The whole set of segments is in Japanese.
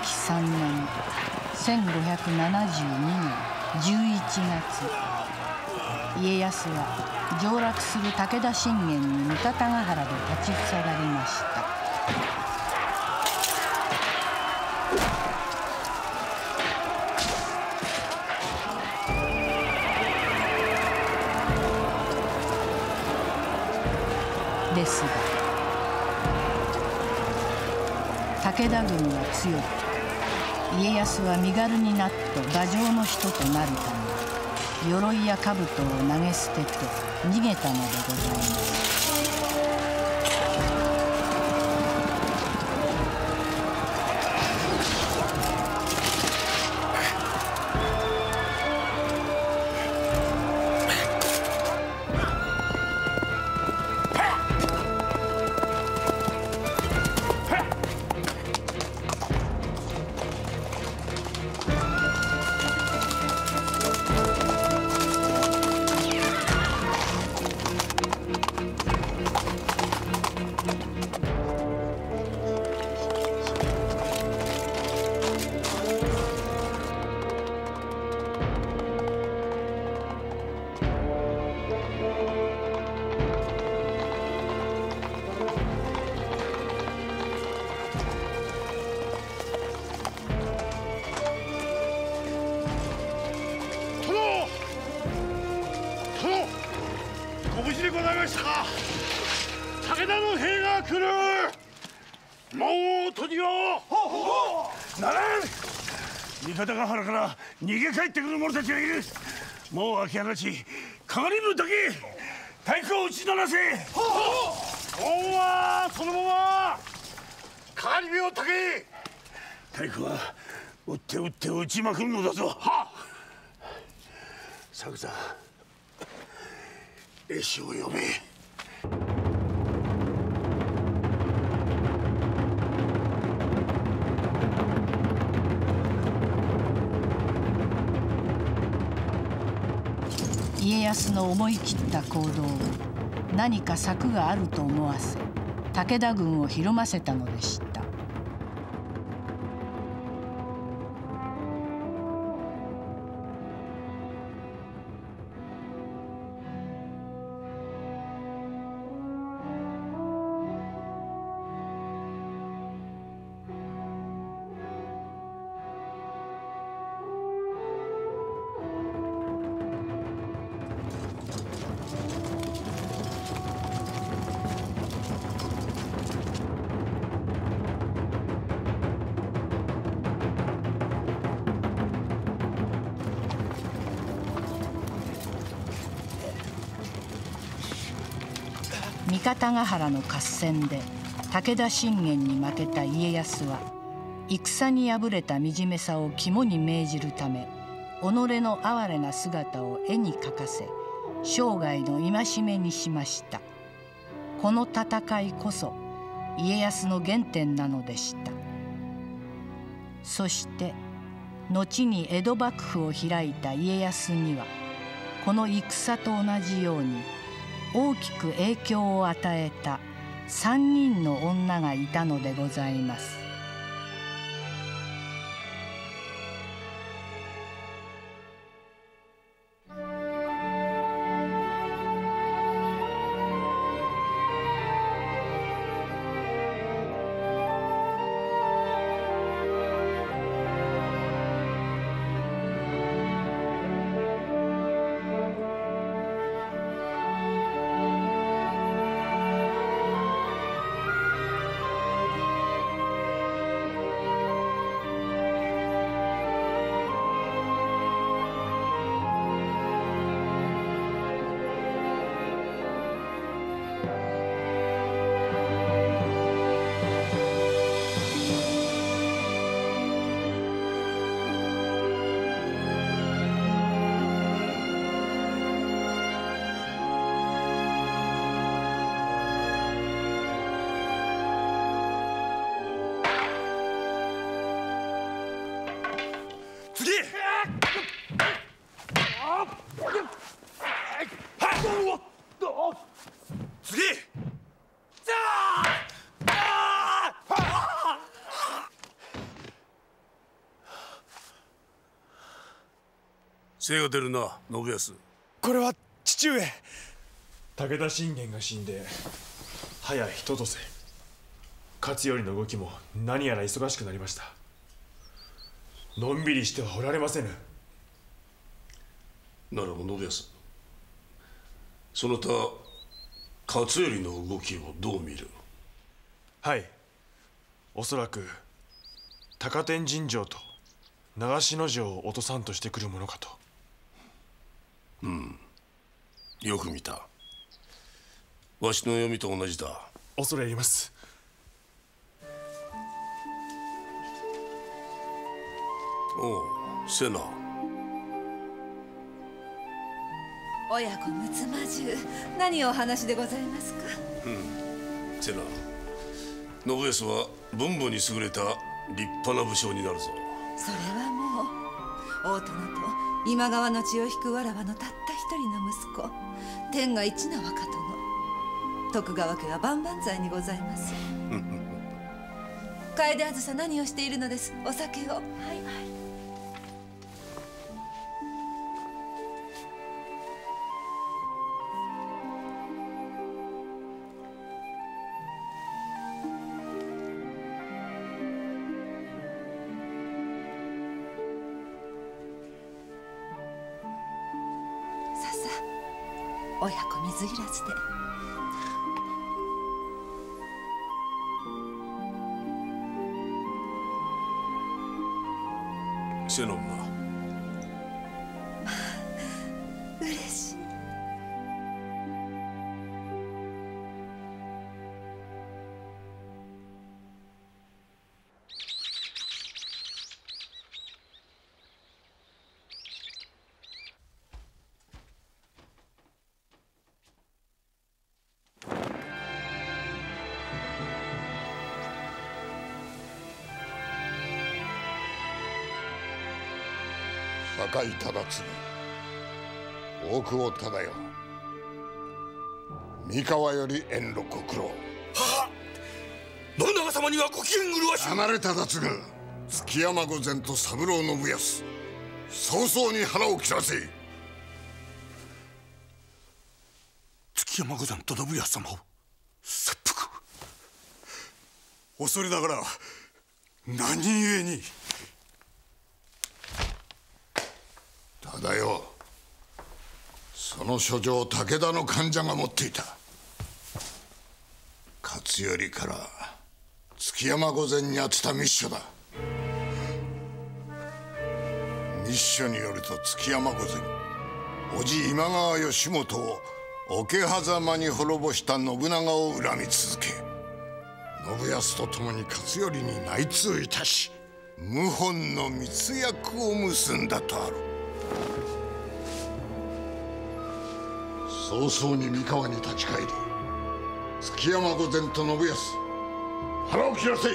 紀3年1572年11月、家康は上洛する武田信玄に三方ヶ原で立ちふさがりました。ですが武田軍は強く、家康は身軽になっと馬上の人となるため、鎧や兜を投げ捨てて逃げたのでございます。ご無事でございましたか。武田の兵が来る。門を閉じよう。ならん。三方ヶ原から逃げ帰ってくる者たちがいる。門を開け放ち、かがりぶだけ太鼓を打ち鳴らせ。門はそのままかがり火をたけ。太鼓は打って打って打ちまくるのだぞ。作座、絵師を呼べ。家康の思い切った行動を何か策があると思わせ、武田軍をひるませたのでした。三方ヶ原の合戦で武田信玄に負けた家康は、戦に敗れた惨めさを肝に銘じるため、己の哀れな姿を絵に描かせ、生涯の戒めにしました。この戦いこそ家康の原点なのでした。そして後に江戸幕府を開いた家康には、この戦と同じように大きく影響を与えた3人の女がいたのでございます。精が出るな、信康。これは父上。武田信玄が死んで早い一年。勝頼の動きも何やら忙しくなりました。のんびりしてはおられませぬ。ならば信康、そなた勝頼の動きをどう見る？はい、おそらく高天神城と長篠城を落とさんとしてくるものかと。よく見た。わしの読みと同じだ。恐れ入ります。おう、瀬名。親子むつまじゅう、何をお話でございますか？瀬名、信康は文武に優れた立派な武将になるぞ。それはもう大殿と今川の血を引くわらわのたった一人の息子、天下一の若殿、徳川家は万々歳にございます。楓あずさ、何をしているのです？お酒を。はい。親子水入らずで。瀬野が嬉しい。酒井忠次、大久保忠世、三河より遠路ご苦労。はっ、信長様にはご機嫌麗しい。離れ忠次、築山御前と三郎信康、早々に腹を切らせ。築山御前と信康様を切腹。恐れながら何故に？忠世、その書状を武田の間者が持っていた。勝頼から築山御前に宛てた密書だ。密書によると築山御前、叔父今川義元を桶狭間に滅ぼした信長を恨み続け、信康と共に勝頼に内通いたし、謀反の密約を結んだとある。早々に三河に立ち返り、築山御前と信康、腹を切らせい。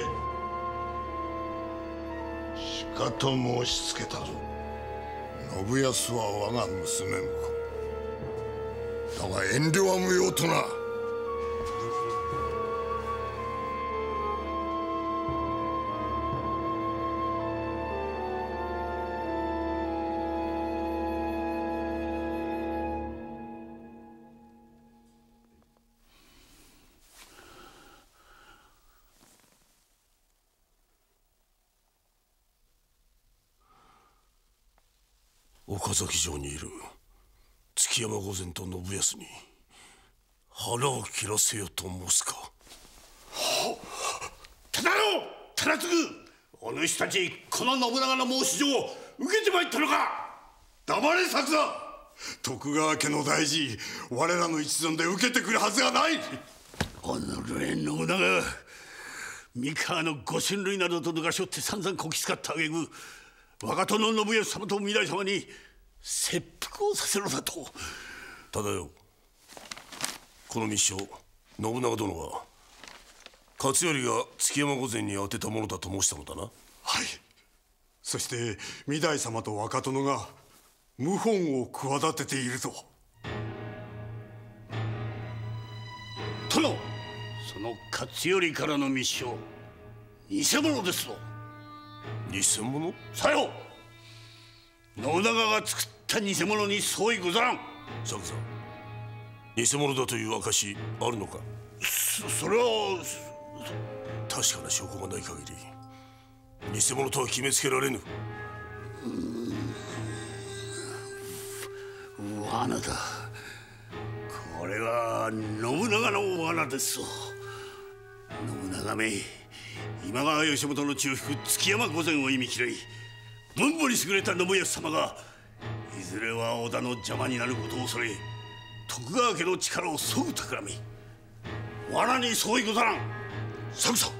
しかと申しつけたぞ。信康は我が娘婿だが、遠慮は無用とな。岡崎城にいる築山御前と信康に腹を切らせよと申すか。忠世、忠次、お主たちこの信長の申し状を受けてまいったのか。黙れ薩田。徳川家の大事、我らの一存で受けてくるはずがない。おのれ信長、三河のご親類などと抜かしょって散々こき使った挙句、若殿信康様と御台様に切腹をさせろだと。忠世、この密書、信長殿は勝頼が築山御前に宛てたものだと申したのだな。はい。そして御台様と若殿が謀反を企てていると。殿、その勝頼からの密書、偽物ですぞ。偽物？さよう。信長が作っった偽物に相違ござらん。作さん、偽物だという証あるのか？それは確かな証拠がない限り偽物とは決めつけられぬ。罠だ。これは信長の罠です。信長め、今川義元の血を引く築山御前を忌み嫌い、文武に優れた信康様がいずれは織田の邪魔になることを恐れ、徳川家の力をそぐ企み、罠に相違ござらん。作さん、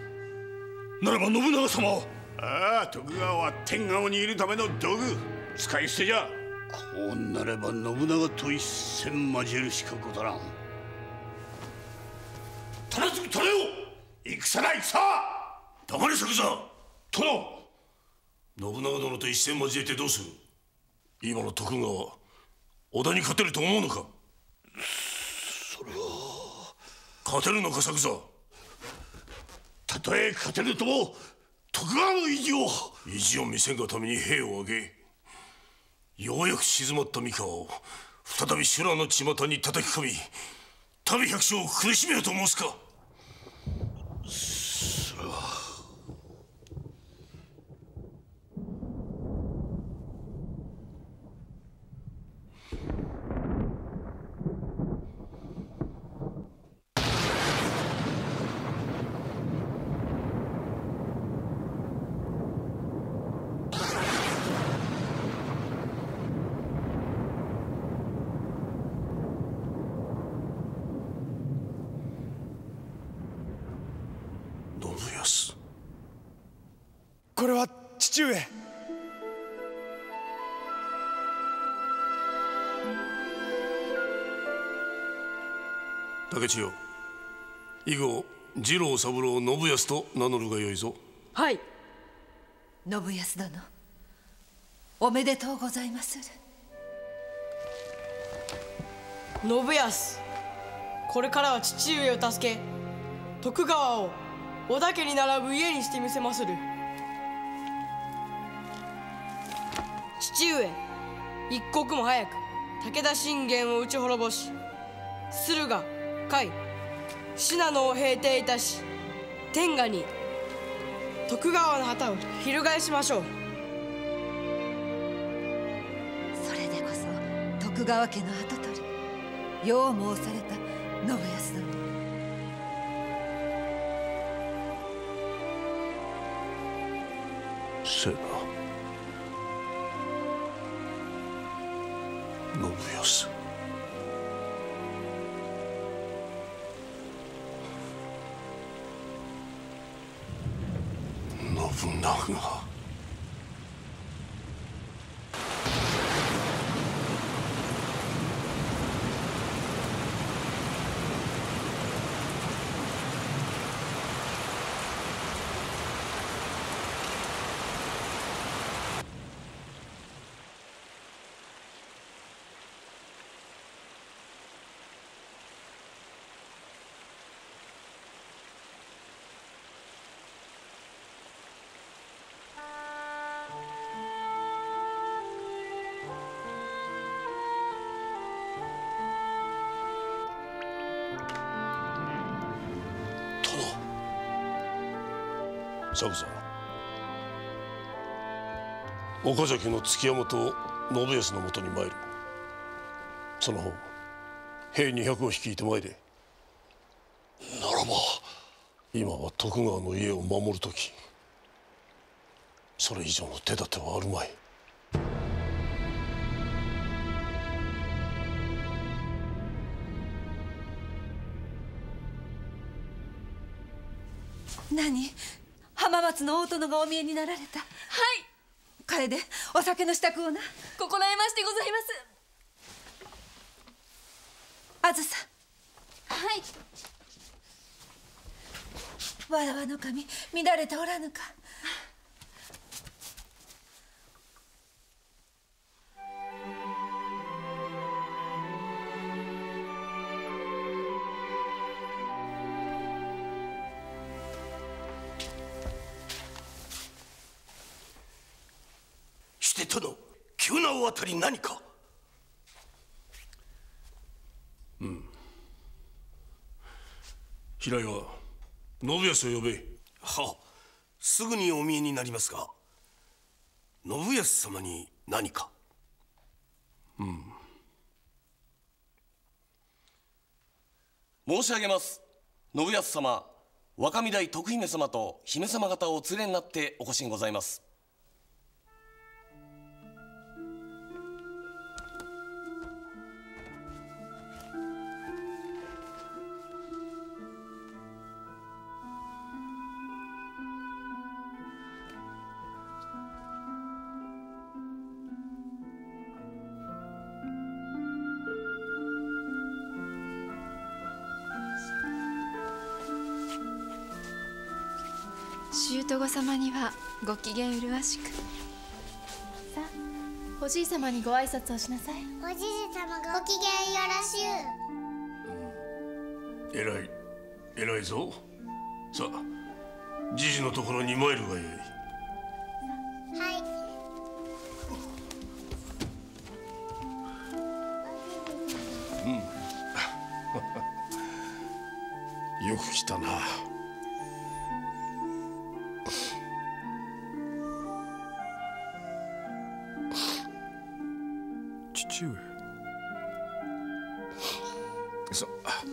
ならば信長様は？ああ、徳川は天下を握るための道具、使い捨てじゃ。こうなれば信長と一戦交えるしかござらん。忠次忠よ、戦だ戦！黙れ作さん。殿、信長殿と一戦交えてどうする？今の徳川は織田に勝てると思うのか？それは勝てるのか作さん。たとえ勝てるとも徳川の意地を見せんがために兵を挙げ、ようやく静まった三河を再び修羅の巷に叩き込み、民百姓を苦しめようと申すか？それは信康。これは父上。竹千代、以後次郎三郎信康と名乗るがよいぞ。はい。信康殿、おめでとうございまする。信康、これからは父上を助け、徳川を織田家に並ぶ家にしてみせまする。父上、一刻も早く武田信玄を討ち滅ぼし、駿河、甲斐、信濃を平定いたし、天下に徳川の旗を翻しましょう。それでこそ徳川家の跡取り、よう申された信康殿。せやな、信康。信長。作さん、岡崎の築山と信康のもとに参る。その方、兵200を率いて参れ。ならば今は徳川の家を守る時、それ以上の手立てはあるまい。何、浜松の大殿がお見えになられた。はい。楓、お酒の支度をな。心得ましてございます。あずさ。はい。わらわの髪乱れておらぬか。して殿、急なお当たり何か？平井は信康を呼べ。はあ、すぐにお見えになりますが、信康様に何か？申し上げます。信康様、若御台徳姫様と姫様方をお連れになってお越しにございます。舅御様にはご機嫌麗しく。さあ、おじい様にご挨拶をしなさい。おじい様ご機嫌よろしゅう。偉いぞ。さあ、じじのところに参るがよい。はい。よく来たな。父上。さあ、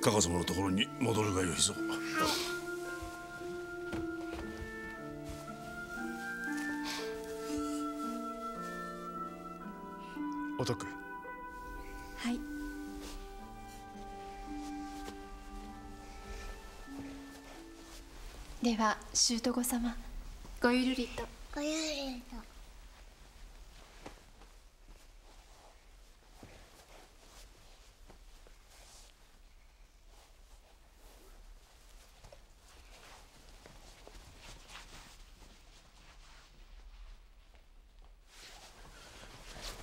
加賀様のところに戻るがよいぞ。お徳。はい。では舅御様、ごゆるりと。ごゆるりと。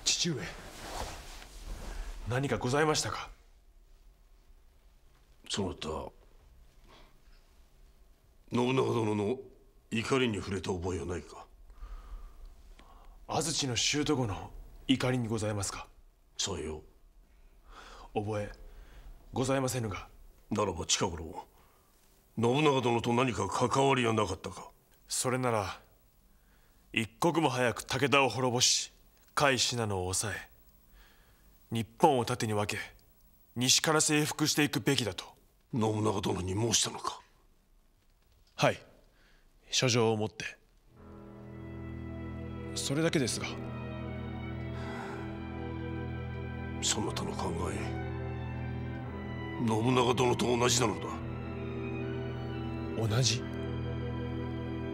父上、何かございましたか？そなた、信長殿の怒りに触れた覚えはないか？安土の舅御の怒りにございますか？さよう。覚えございませぬが。ならば近頃信長殿と何か関わりはなかったか？それなら一刻も早く武田を滅ぼし、甲斐信濃を抑え、日本を盾に分け西から征服していくべきだと。信長殿に申したのか？はい、書状を持って。それだけですが。そなたの考え、信長殿と同じなのだ。同じ？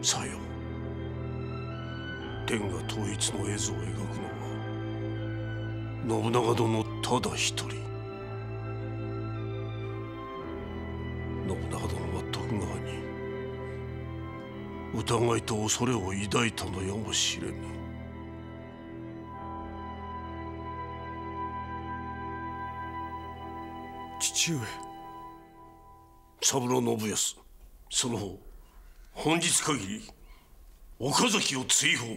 さよ。天下統一の絵図を描くのは信長殿ただ一人。信長殿は徳川に疑いと恐れを抱いたのやもしれぬ。父上。三郎信康、その方本日限り岡崎を追放、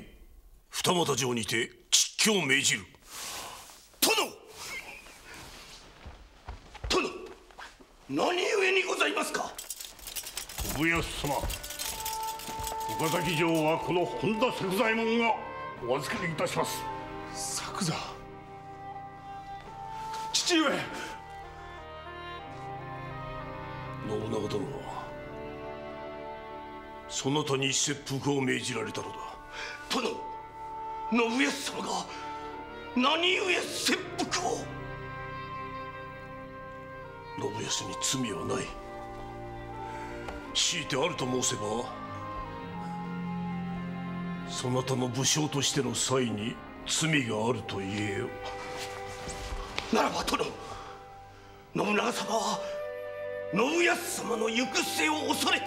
二俣城にて蟄居を命じる。殿、何故にございますか？信康様、岡崎城はこの本田作左衛門がお預けいたします。作左。父上。信長殿はそなたに切腹を命じられたのだ。殿、信康様が何故切腹を？信康に罪はない。強いてあると申せば、そなたの武将としての才に罪があると言えよ。ならば殿、信長様は信康様の行く末を恐れて。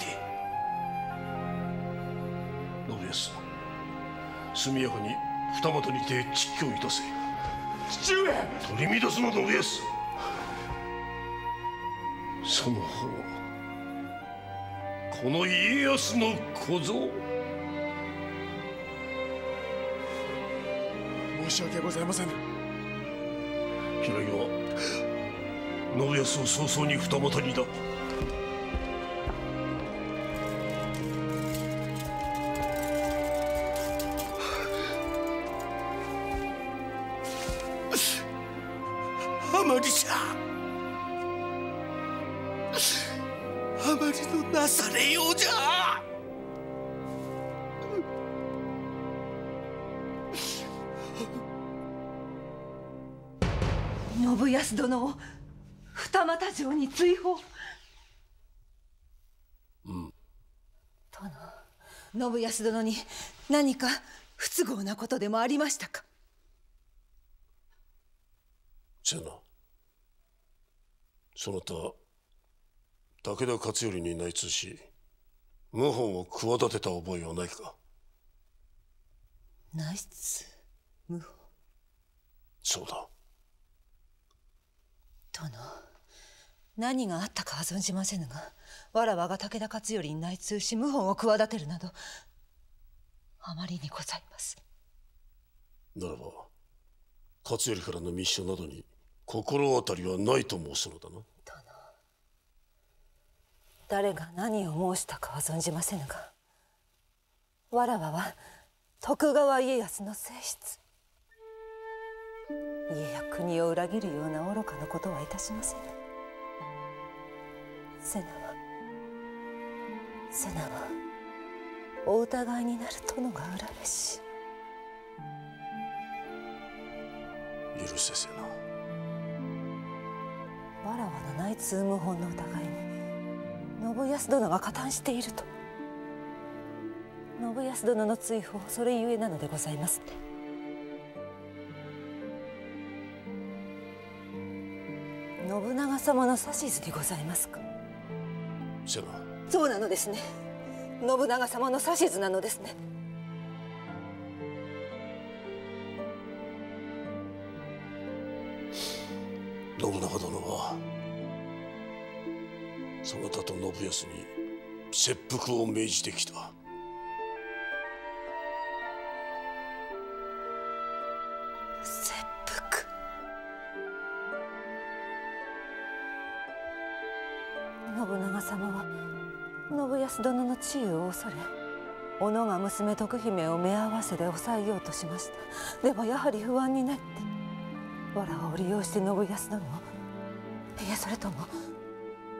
信康、速やかに二俣にて蟄居いたせ。父上。取り乱すな信康。その方、この家康の小僧。申し訳ございませぬ。平井は信康を早々に二股にだ。あまりじゃ、あまりのなされようじゃ。信康殿を二俣城に追放。殿、信康殿に何か不都合なことでもありましたか？瀬名、そなた武田勝頼に内通し謀反を企てた覚えはないか？内通謀反。そうだ。殿、何があったかは存じませぬが、わらわが武田勝頼に内通し謀反を企てるなどあまりにございます。ならば勝頼からの密書などに心当たりはないと申すのだな。殿、誰が何を申したかは存じませぬが、わらわは徳川家康の正室。家や国を裏切るような愚かなことはいたしませぬ。瀬名はお疑いになる殿が恨めし。許せ瀬名。わらわの内通謀反の疑いに信康殿が加担していると。信康殿の追放、それゆえなのでございますね。信長様の指図でございますか？瀬名。そうなのですね。信長様の指図なのですね。信長殿はそなたと信康に切腹を命じてきた。切腹。信長様は信康殿の地位を恐れ、小野が娘徳姫を目合わせで抑えようとしました。でもやはり不安になってわらわを利用して信康殿を、いえ、それとも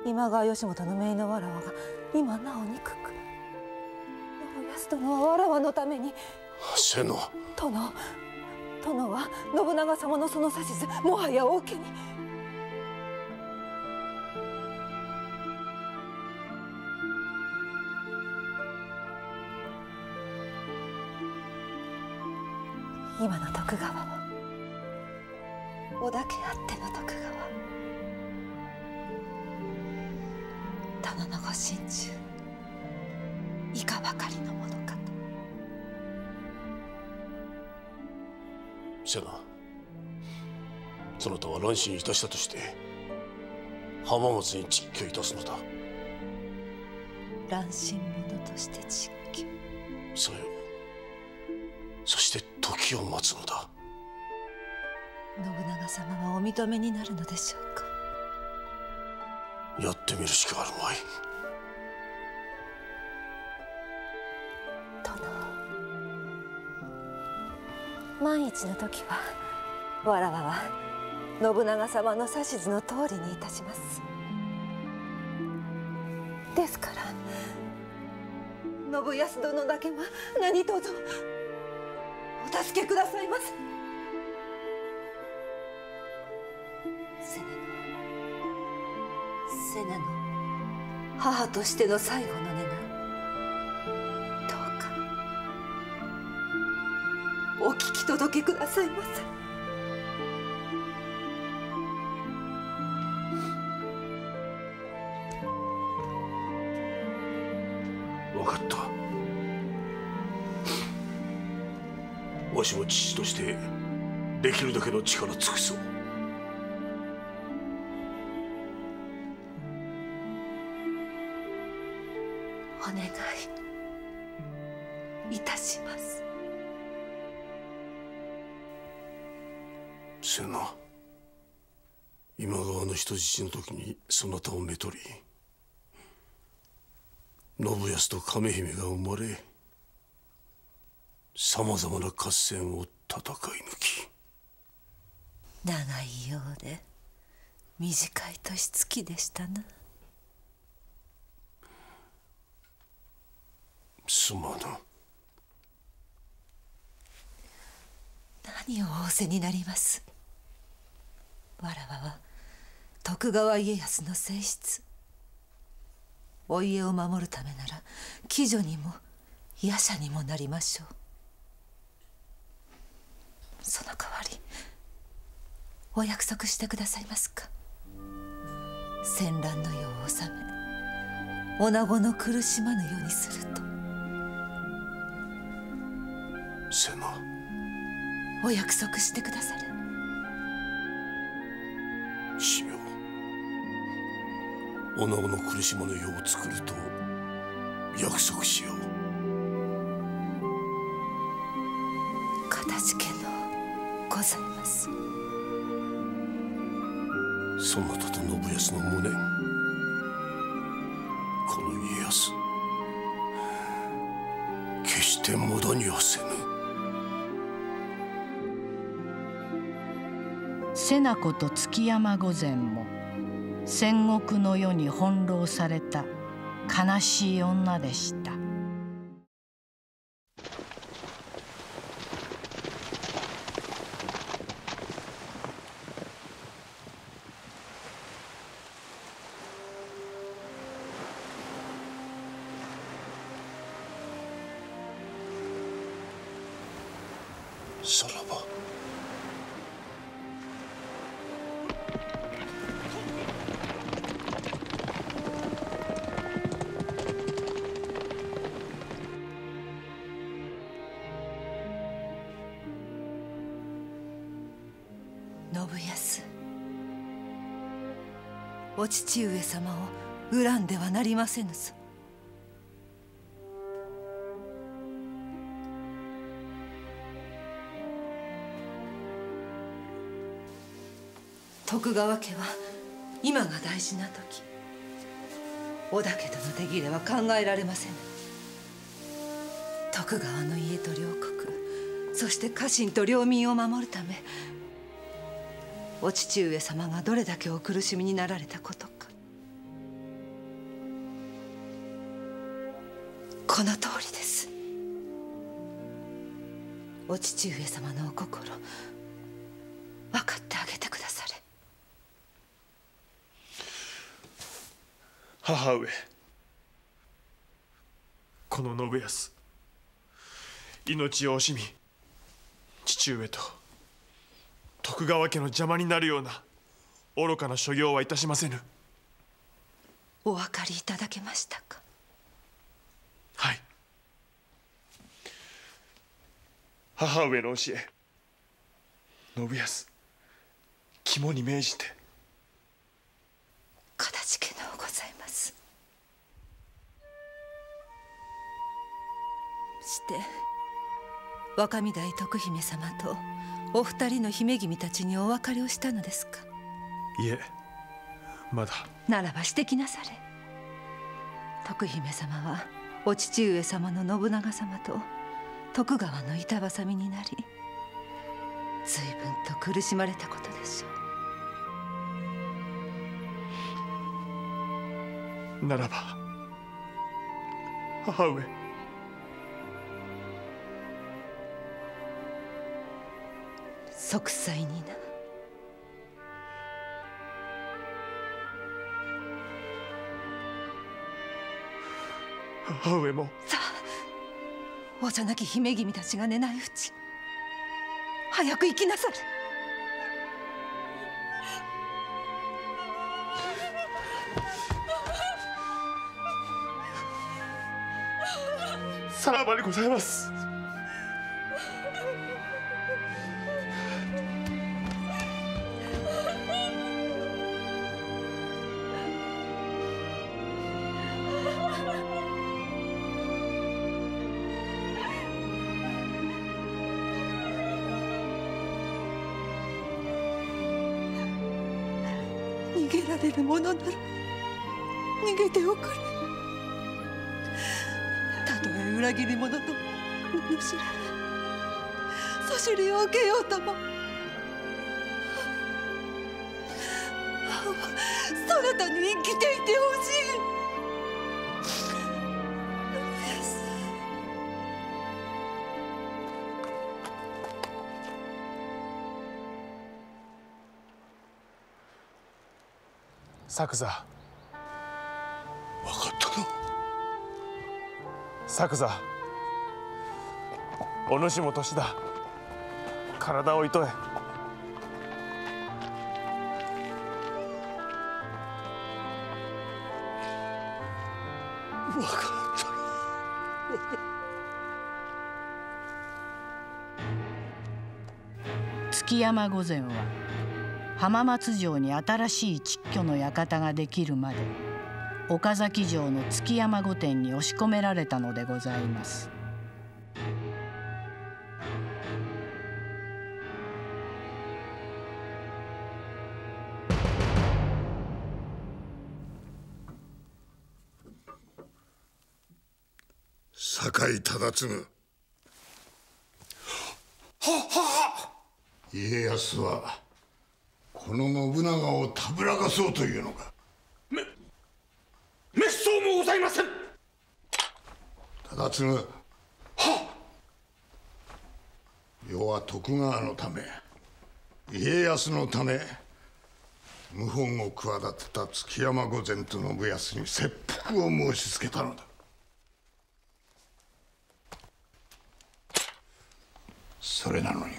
今川義元の姪のわらわが今なお憎く、信康殿はわらわのために。瀬名。殿は信長様のその指図、もはやお受けに。今の徳川は織田家あっての徳川。殿のご心中いかばかりのものかと。瀬名、そなたは乱心いたしたとして浜松に蟄居いたすのだ。乱心者として蟄居。それを、そして時を待つのだ。信長様はお認めになるのでしょうか？やってみるしかあるまい。万一の時はわらわは信長様の指図の通りにいたします。ですから信康殿だけは何卒お助けくださいませ。瀬名の母としての最後の願い、どうかお聞き届けくださいませ。分かった。わしも父としてできるだけの力尽くそう。お願いいたします。瀬名、今川の人質の時にそなたをめとり、信康と亀姫が生まれ、さまざまな合戦を戦い抜き、長いようで短い年月でしたな。すまぬ。何を仰せになります。わらわは徳川家康の正室。お家を守るためなら鬼女にも夜叉にもなりましょう。その代わりお約束してくださいますか。戦乱の世を治め、女子の苦しまぬようにすると。瀬名、お約束してくだされ。しよう。女子の苦しまぬ世を作ると約束しよう。かたじけのございます。そなたと信康の無念、この家康決して無駄にはせぬ。瀬名子と築山御前も戦国の世に翻弄された悲しい女でした。さらば信康、お父上様を恨んではなりませぬぞ。徳川家は今が大事な時。織田家との手切れは考えられませぬ。徳川の家と両国、そして家臣と領民を守るため、お父上様がどれだけお苦しみになられたことか。この通りです。お父上様のお心、分かってあげてくだされ。母上、この信康、命を惜しみ父上と徳川家の邪魔になるような愚かな所業はいたしませぬ。お分かりいただけましたか。はい。母上の教え、信康肝に銘じて。かたじけのうございます。して若御台徳姫様とお二人の姫君たちにお別れをしたのですか。いえ、まだ。ならばしてきなされ。徳姫様はお父上様の信長様と徳川の板挟みになり、随分と苦しまれたことでしょう。ならば母上、息災にな。母上も。さあ、幼き姫君たちが寝ないうち、早く行きなされ。さらばでございます。逃げられるものなら逃げておくれ。たとえ裏切り者と罵られそしりを受けようとも、そなたに生きていてほしい。作座、分かったな。作座、お主も年だ。体をいとえ。分かった。築山御前は浜松城に新しい蟄居の館ができるまで岡崎城の築山御殿に押し込められたのでございます。酒井忠次、家康はこの信長をたぶらかそうというのか。滅相もございません。忠次、世は徳川のため家康のため謀反を企てた築山御前と信康に切腹を申し付けたのだ。それなのに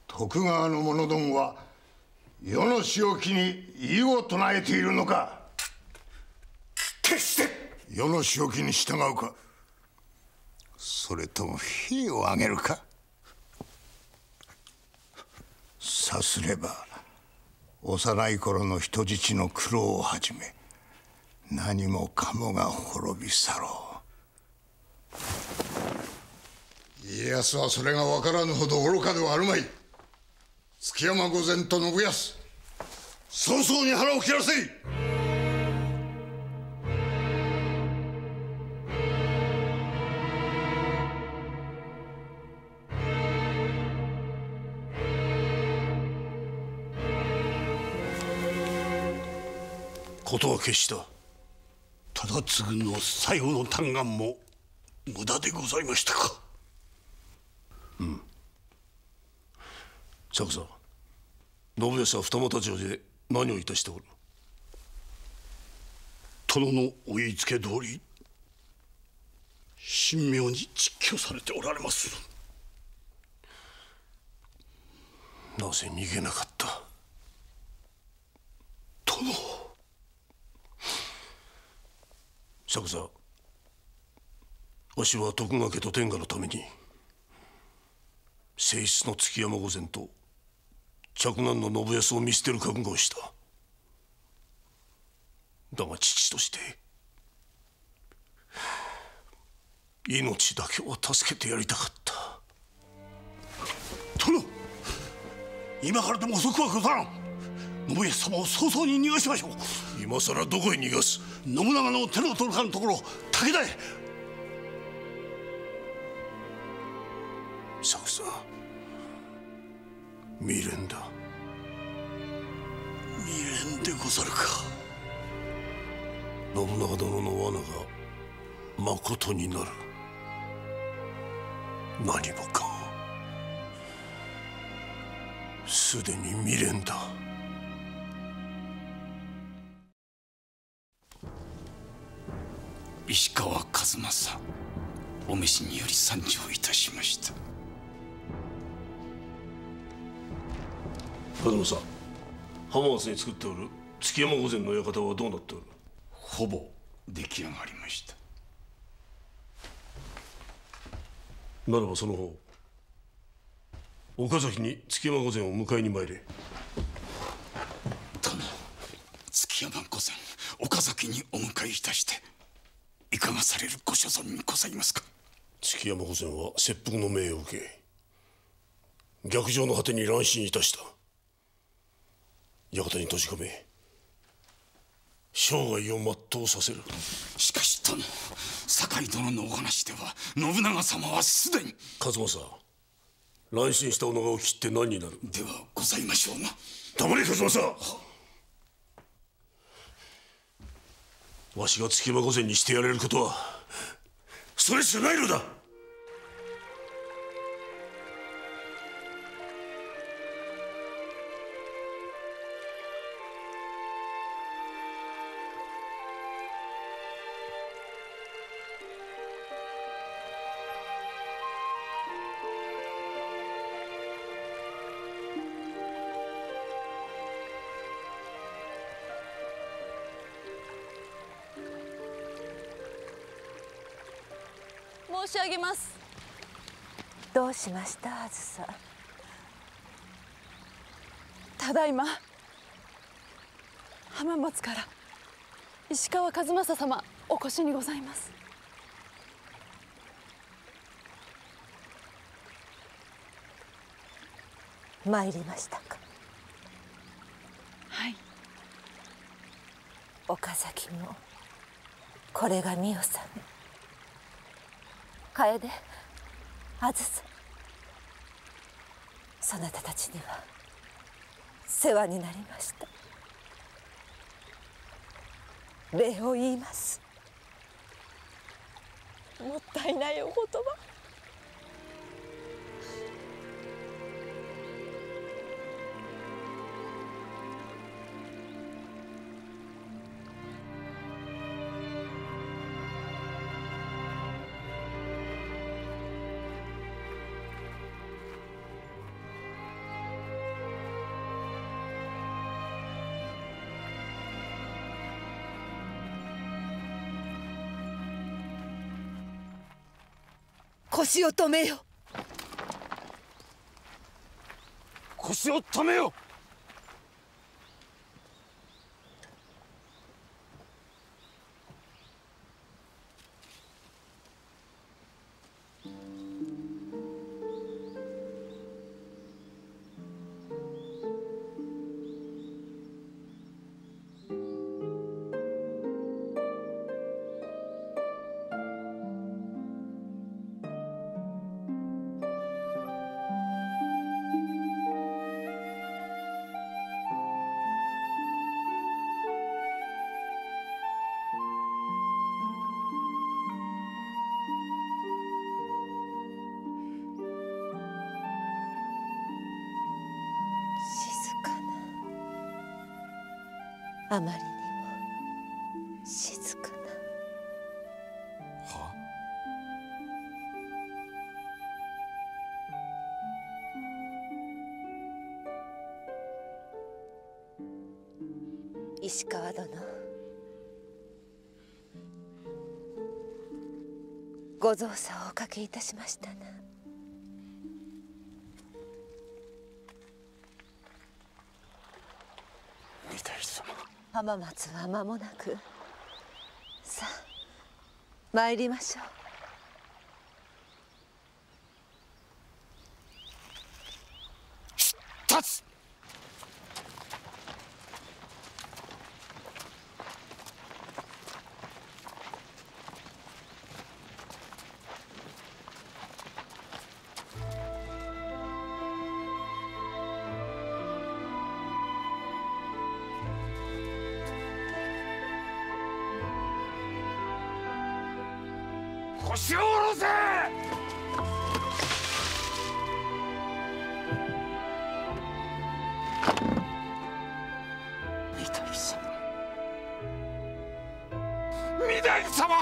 徳川の者どもは世の仕置きに異を唱えているのか。決して世の仕置きに従うか、それとも火をあげるか。さすれば幼い頃の人質の苦労をはじめ何もかもが滅び去ろう。家康はそれが分からぬほど愚かではあるまい。築山御前と信康、早々に腹を切らせい。ことは決した。忠次の最後の嘆願も無駄でございましたか。作さん、信康は二俣城で何をいたしておる。殿のお言いつけ通り神妙に実況されておられます。なぜ逃げなかった。殿。作さん、わしは徳川家と天下のために正室の築山御前と嫡男の信康を見捨てる覚悟をした。だが父として命だけを助けてやりたかった。殿、今からでも遅くはござらん。信康様を早々に逃がしましょう。今さらどこへ逃がす。信長の手の届かぬところ武田へ。作さん、未練だ。未練でござるか。信長殿の罠がまことになる。何もかもすでに未練だ。石川数正、お召しにより参上いたしました。数正、浜松に作っておる築山御前の館はどうなっておる。ほぼ出来上がりました。ならばその方、岡崎に築山御前を迎えに参れ。殿、築山御前岡崎にお迎えいたしていかがされるご所存にございますか。築山御前は切腹の命を受け、逆上の果てに乱心いたした。館に閉じ込め生涯を全うさせる。しかし殿、酒井殿のお話では信長様はすでに。数正、乱心した女が起きって何になる。ではございましょうが。黙れ数正。わしが月山御前にしてやれることはそれしかないのだ。申し上げます。どうしました、あずさ。ただいま浜松から石川数正様お越しにございます。参りましたか。はい。岡崎もこれが見納め。楓、あずさ、そなたたちには世話になりました。礼を言います。もったいないお言葉。腰を止めよ。腰を止めよ。あまりにも静かな。は？石川殿、ご造作をおかけいたしましたな。御台様、浜松は間もなく。さあ参りましょう。立つ。腰を下ろせ。御台様、御台様。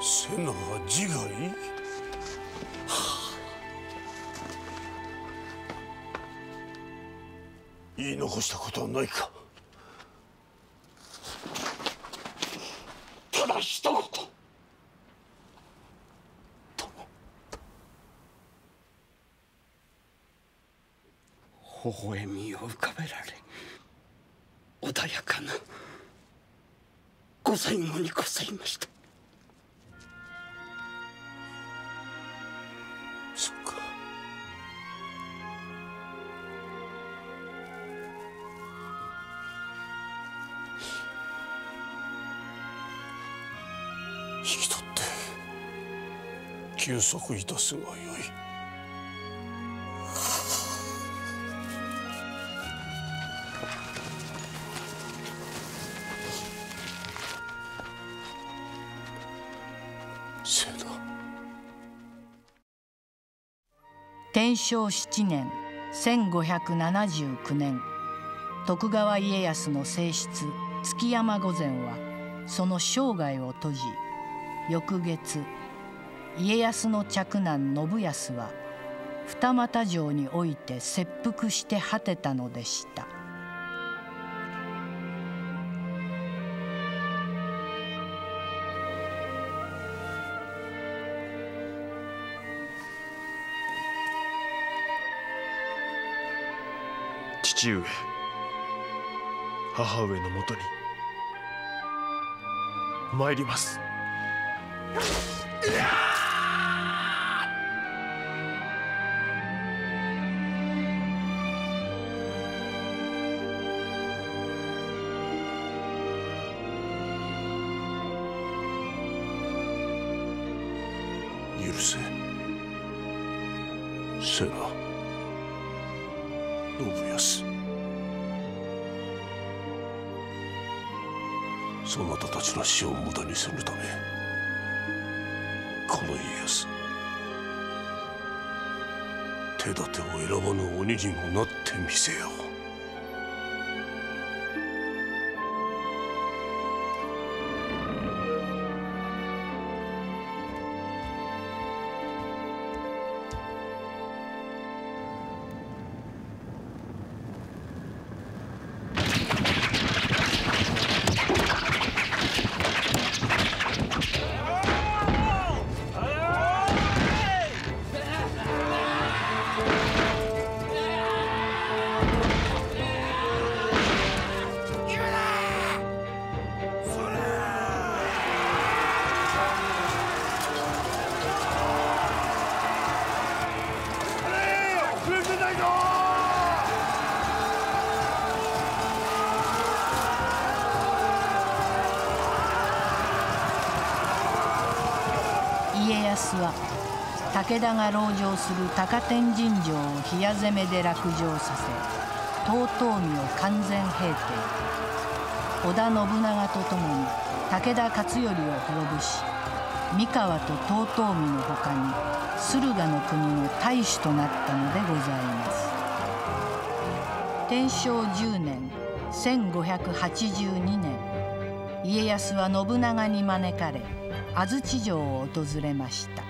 瀬名が自害？言い残したことはないか。ただ一言。微笑みを浮かべられ、織田さやかなご最後にございました。そっか。引き取って休息いたすがよい。せやな。天正7年1579年、徳川家康の正室築山御前はその生涯を閉じ、翌月家康の嫡男信康は二俣城において切腹して果てたのでした。父上、母上のもとに参ります。許せ。せな信康。そなたたちの死を無駄にするため、この家康、手立てを選ばぬ鬼にもなってみせよう。家康は武田が籠城する高天神城を冷や攻めで落城させ、遠江を完全平定。織田信長と共に武田勝頼を滅ぼし、三河と遠江のほかに駿河の国の大主となったのでございます。天正10年1582年、家康は信長に招かれ安土城を訪れました。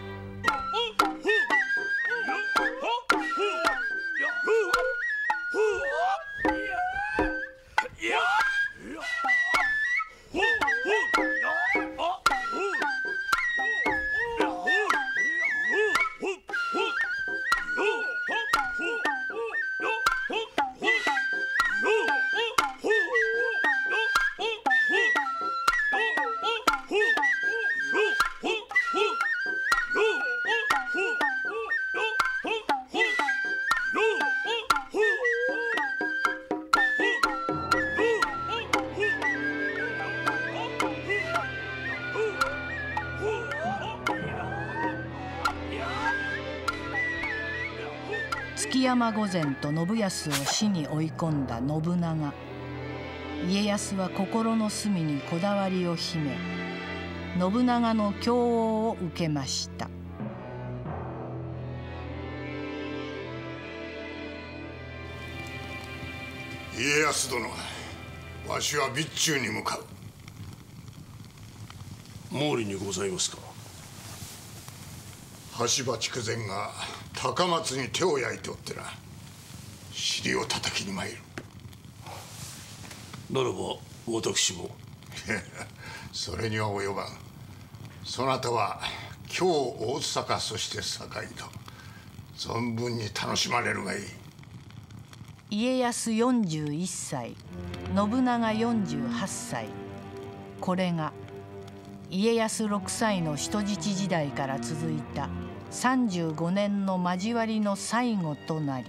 築山御前と信康を死に追い込んだ信長。家康は心の隅にこだわりを秘め、信長の供応を受けました。家康殿、わしは備中に向かう。毛利にございますか。羽柴筑前が高松に手を焼いておってな、尻を叩きに参る。ならば私も。それには及ばん。そなたは京大阪、そして堺と存分に楽しまれるがいい。家康41歳、信長48歳。これが家康6歳の人質時代から続いた35年の交わりの最後となり、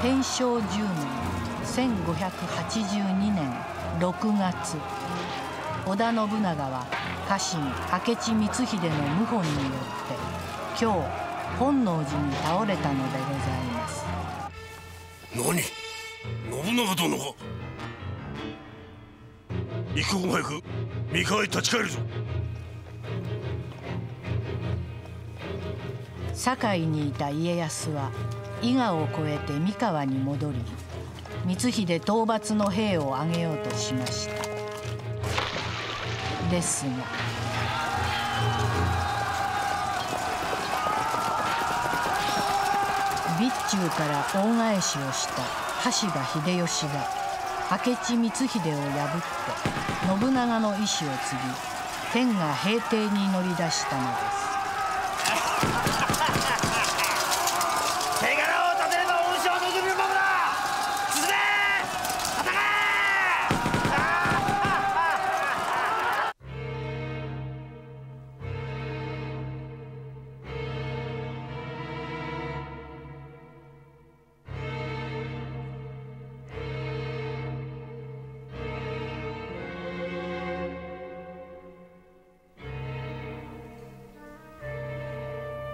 天正10年1582年6月、織田信長は家臣明智光秀の謀反によって今日本能寺に倒れたのでございます。何、信長殿が？一刻も早く三河へ立ち返るぞ。堺にいた家康は伊賀を越えて三河に戻り、光秀討伐の兵を挙げようとしました。ですが備中から大返しをした羽柴秀吉が明智光秀を破って信長の意志を継ぎ、天下平定に乗り出したのです。手柄を立てれば恩賞を望むままだ。進め、戦え。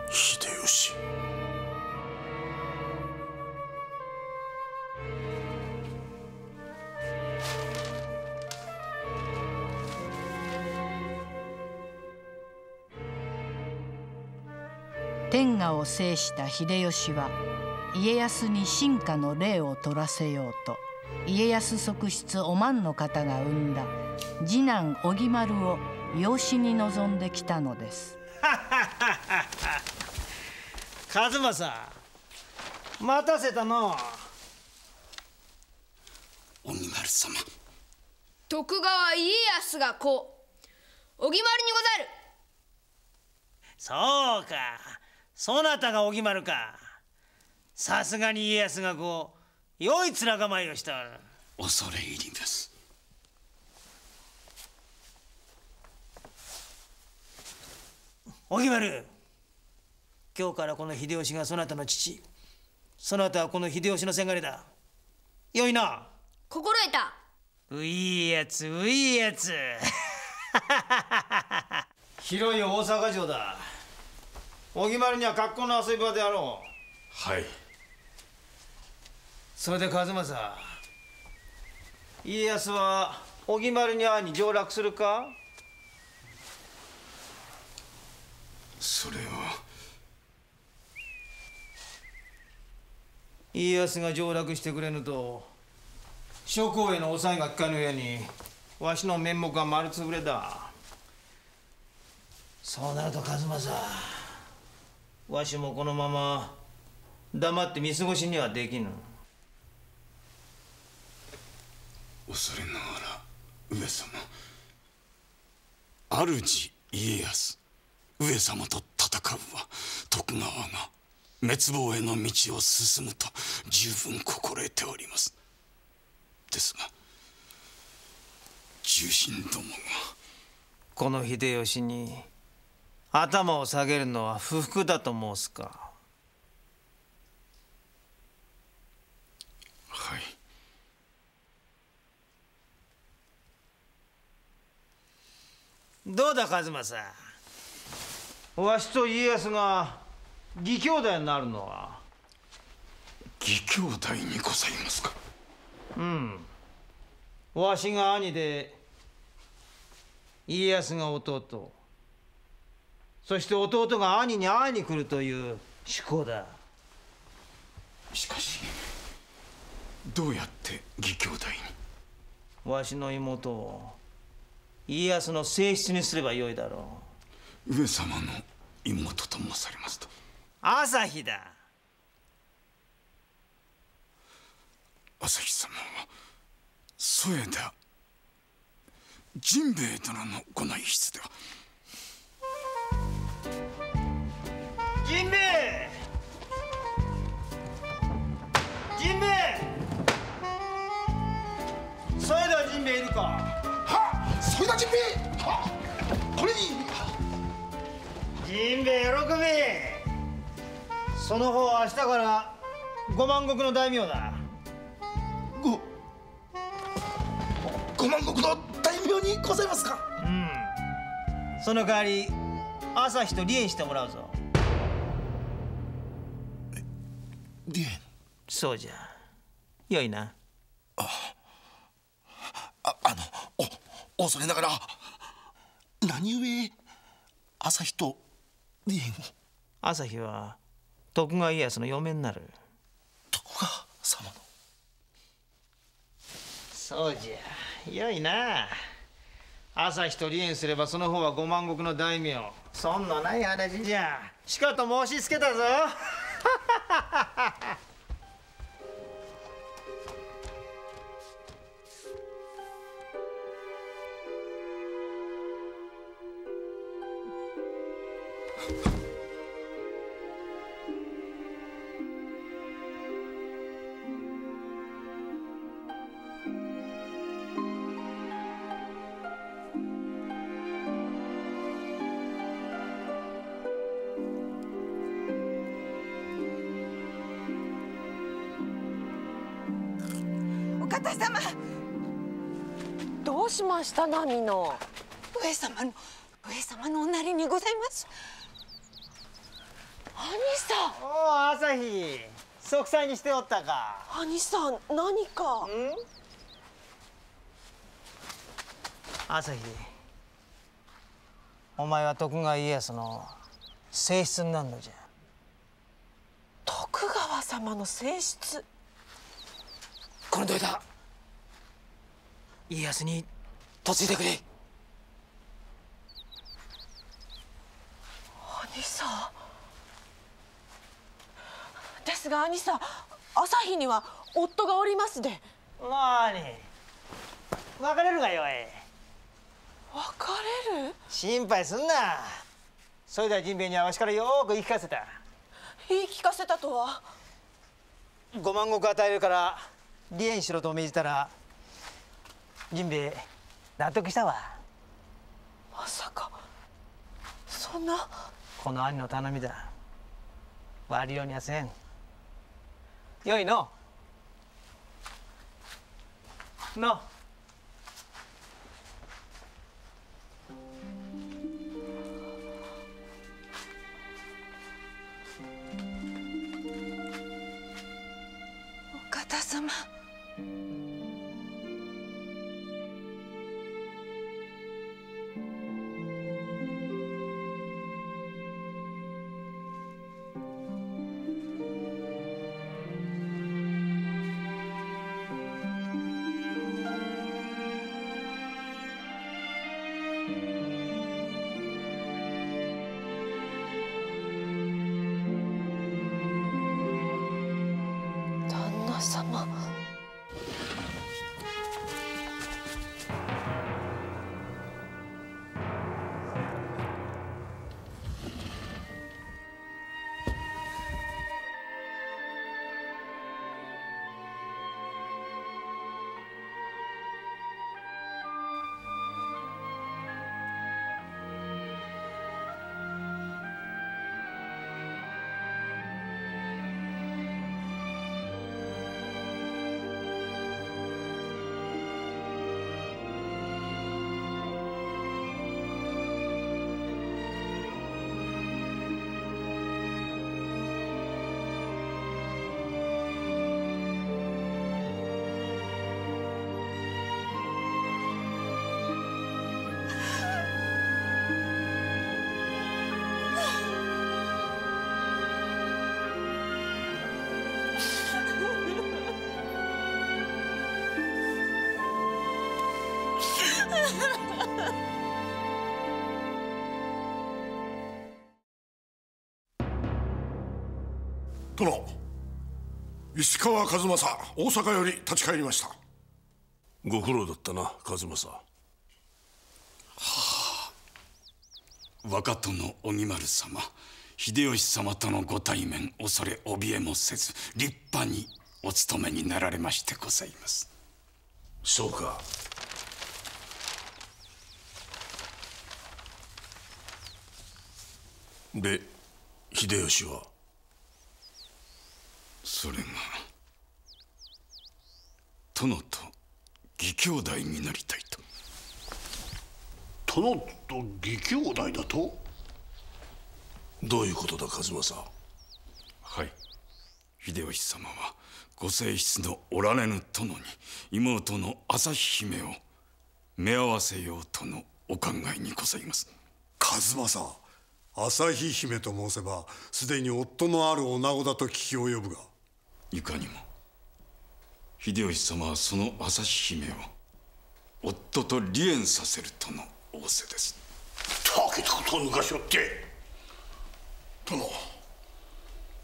秀吉。天下を制した秀吉は家康に臣下の礼を取らせようと、家康側室お万の方が産んだ次男荻丸を養子に望んできたのです。数正、待たせたの。荻丸様。徳川家康が子荻丸にござる。そうか、そなたが荻丸か。さすがに家康が子、良い面構えをした。恐れ入ります。荻丸、今日からこの秀吉がそなたの父、そなたはこの秀吉のせがれだ。よいな。心得た。ういやつ、ういやつ。広い大阪城だ。荻丸には格好の遊び場であろう。はい。それで数正、家康は荻丸に会いに上洛するか？それは家康が上洛してくれぬと諸侯への抑えが効かぬ上にわしの面目は丸つぶれだ。そうなると数正、わしもこのまま黙って見過ごしにはできぬ。恐れながら上様、主家康、上様と戦うは徳川が滅亡への道を進むと十分心得ております。ですが重臣どもがこの秀吉に頭を下げるのは不服だと申すか？はい。どうだ数正、わしと家康が義兄弟になるのは？義兄弟にございますか？うん。わしが兄で家康が弟、そして弟が兄に会いに来るという趣向だ。しかしどうやって義兄弟に？わしの妹を家康の正室にすればよいだろう。上様の妹と申されますと？朝日だ。朝日様は添田甚兵衛殿のご内室では？れだ、陣兵衛。これに。陣兵衛喜び。その方は明日から五万石の大名だ。五万石の大名にございますか。うん。その代わり朝日と離縁してもらうぞ。離縁。そうじゃ。よいな。恐れながら何故朝日と離縁を。朝日は徳川家康の嫁になる。徳川様の。そうじゃ。よいな。朝日と離縁すればその方は五万石の大名。そんなない話じゃ。しかと申しつけたぞ。お方様、どうしました波の。上様のおなりにございます。兄さん。おお、朝日、息災にしておったか。兄さん、何か。朝日、お前は徳川家康の正室になるのじゃ。徳川様の正室。このどいだ。家康に嫁いでくれ。兄さん。ですが兄さん、朝日には夫がおりますで。なに、別れるがよい。別れる。心配すんな。それでは陣兵衛にはわしからよく言い聞かせた。言い聞かせたとは。5万石与えるから離縁しろと命じたら陣兵衛納得したわ。まさかそんな。この兄の頼みだ。悪いようにはせん。よいの。の。お方様。様。殿、石川数正、大阪より立ち返りました。ご苦労だったな、数正。はあ、若殿荻丸様、秀吉様とのご対面、恐れ怯えもせず立派にお務めになられましてございます。そうか。で秀吉は？それが殿と義兄弟になりたいと。殿と義兄弟だと？どういうことだ数正？はい、秀吉様はご正室のおられぬ殿に妹の朝日姫を目合わせようとのお考えにございます。数正、朝日姫と申せばすでに夫のある女子だと聞き及ぶが。いかにも秀吉様はその朝日姫を夫と離縁させるとの仰せです。たけたことを抜かしおって。殿、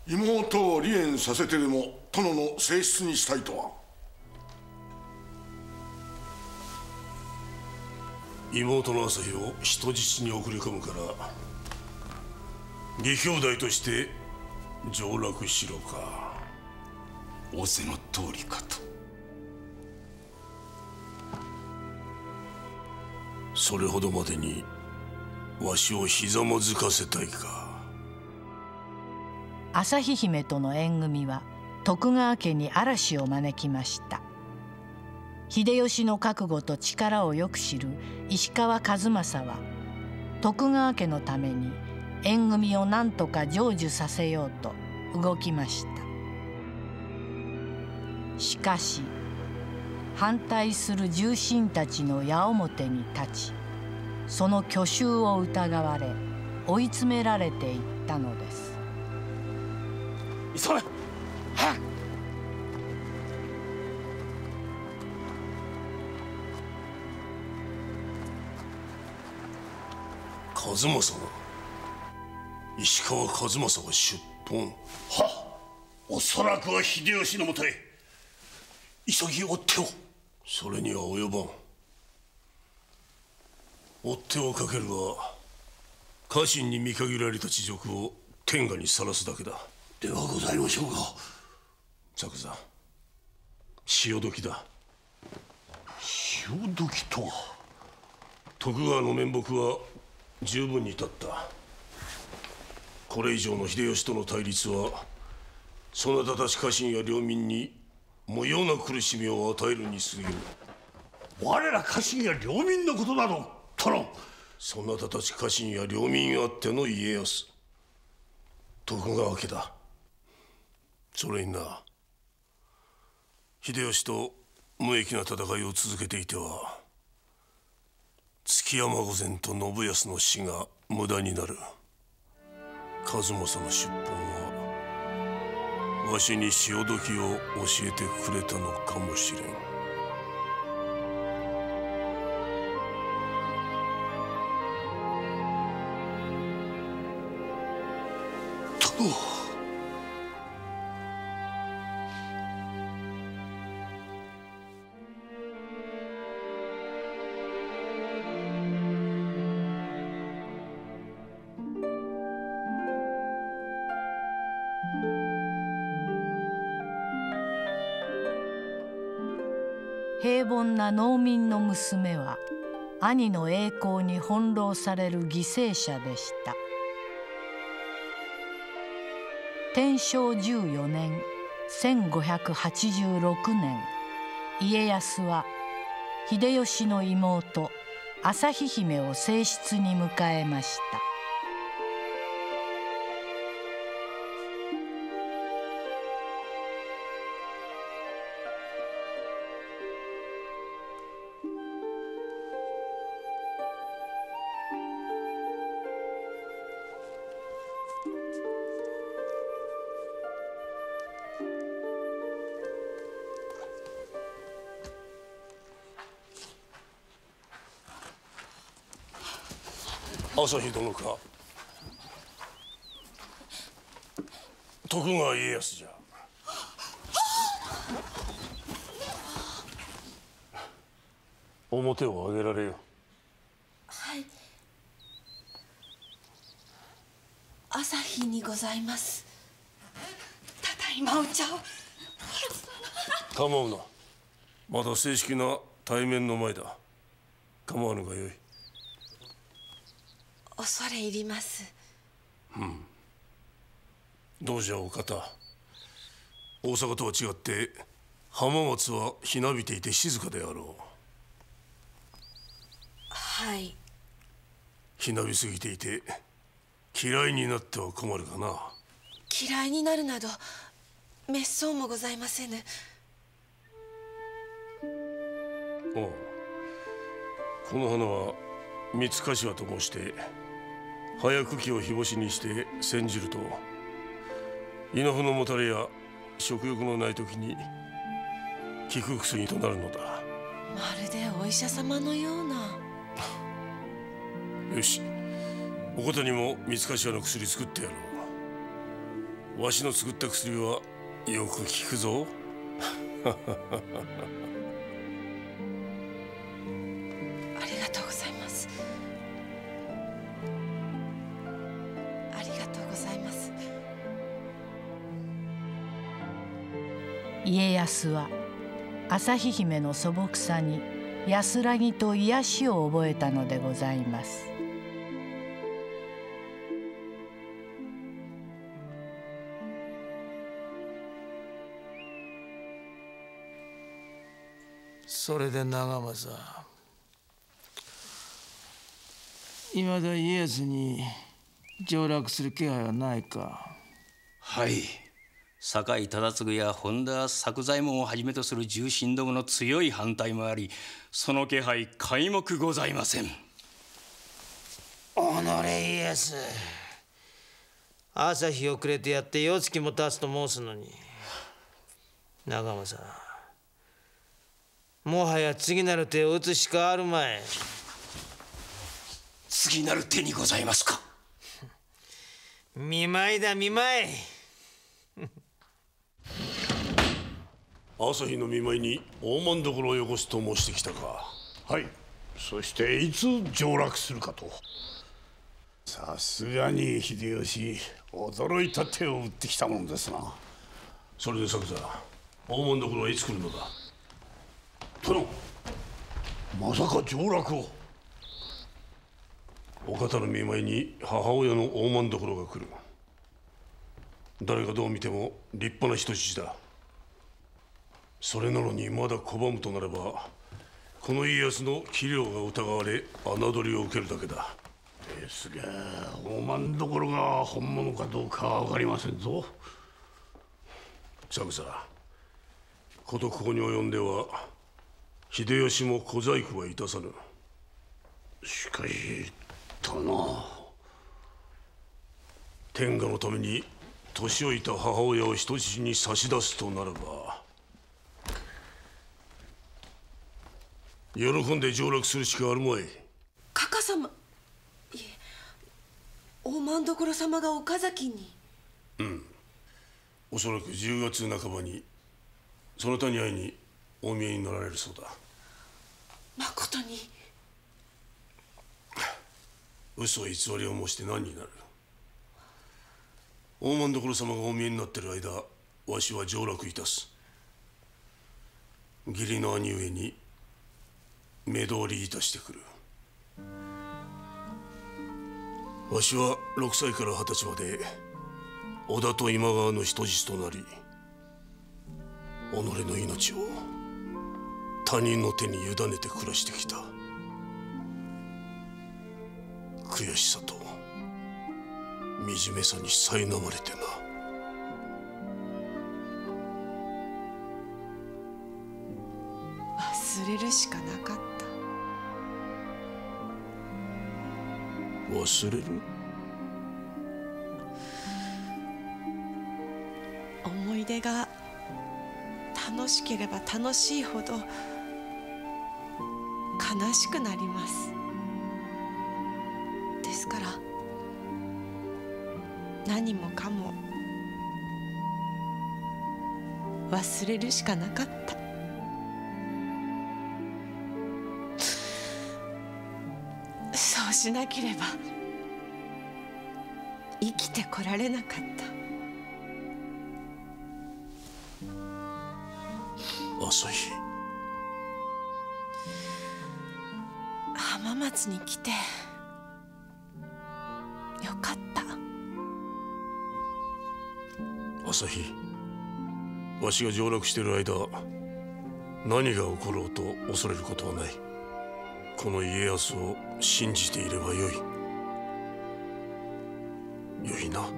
妹を離縁させてでも殿の正室にしたいとは？妹の朝日を人質に送り込むから義兄弟として上洛しろか。仰せの通りかと。それほどまでにわしをひざまずかせたいか。朝日姫との縁組は徳川家に嵐を招きました。秀吉の覚悟と力をよく知る石川数正は徳川家のために縁組を何とか成就させようと動きました。しかし反対する重臣たちの矢面に立ち、その去就を疑われ追い詰められていったのです。急げ！はっ！数正が、石川数正が出奔。はっ、おそらくは秀吉のもとへ。急ぎ追っ手を。それには及ばん。追っ手をかけるが家臣に見限られた恥辱を天下にさらすだけだ。ではございましょうか。作座、潮時だ。潮時とは？徳川の面目は十分に立った。これ以上の秀吉との対立はそなたたち家臣や領民に無用な苦しみを与えるに過ぎる。我ら家臣や領民のことなど殿。そなたたち家臣や領民あっての家康、徳川家だ。それにな、秀吉と無益な戦いを続けていては築山御前と信康の死が無駄になる。数正の出奔はわしに潮時を教えてくれたのかもしれん。殿。平凡な農民の娘は兄の栄光に翻弄される犠牲者でした。天正14年1586年、家康は秀吉の妹朝日姫を正室に迎えました。朝日殿か？徳川家康じゃ。面を上げられよ。はい。朝日にございます。ただいまお茶を。構うな。まだ正式な対面の前だ。構わぬがよい。恐れ入ります。どうじゃお方。大阪とは違って浜松はひなびていて静かであろう。はい。ひなびすぎていて嫌いになっては困るかな。嫌いになるなどめっそうもございませぬ。おう、この花は三つ柏と申して早茎を日干しにして煎じると胃の腑のもたれや食欲のない時に効く薬となるのだ。まるでお医者様のような。よし、お方にも三つ柏の薬作ってやろう。わしの作った薬はよく効くぞ。ありがとうございます。ありがとうございます。家康は旭姫の素朴さに安らぎと癒しを覚えたのでございます。それで長政、いまだ家康に上洛する気配はないか。はい、酒井忠次や本田作左衛門をはじめとする重臣どもの強い反対もあり、その気配皆目ございません。おのれ家康、朝日を暮れてやって4月も経つと申すのに。長政、もはや次なる手を打つしかあるまい。次なる手にございますか。見舞いだ見舞い。朝日の見舞いに大政所をよこすと申してきたか。はい、そしていつ上洛するかと。さすがに秀吉、驚いた手を打ってきたものですな。それで作左、大政所はいつ来るのだ。殿、まさか上洛を。お方の見舞いに母親の大政所が来る。誰がどう見ても立派な人質だ。それなのにまだ拒むとなれば、この家康の器量が疑われ侮りを受けるだけだ。ですが大政所が本物かどうかは分かりませんぞ。作左、ことここに及んでは秀吉も小細工はいたさぬ。しかし殿、天下のために年老いた母親を人質に差し出すとならば、喜んで上洛するしかあるまい。かか様、いえ、大政所様が岡崎に。おそらく10月半ばにそなたに会いにお見えになられるそうだ。まことに。嘘偽りを申して何になる。大政所様がお見えになっている間、わしは上洛いたす。義理の兄上に目通りいたしてくる。わしは6歳から20歳まで織田と今川の人質となり、己の命を他人の手に委ねて暮らしてきた。悔しさと惨めさに苛まれてな。忘れるしかなかった。忘れる？思い出が楽しければ楽しいほど悲しくなります。ですから何もかも忘れるしかなかった。そうしなければ生きてこられなかった。朝日、浜松に来てよかった。旭、わしが上洛している間何が起ころうと恐れることはない。この家康を信じていればよい。よいな。はい。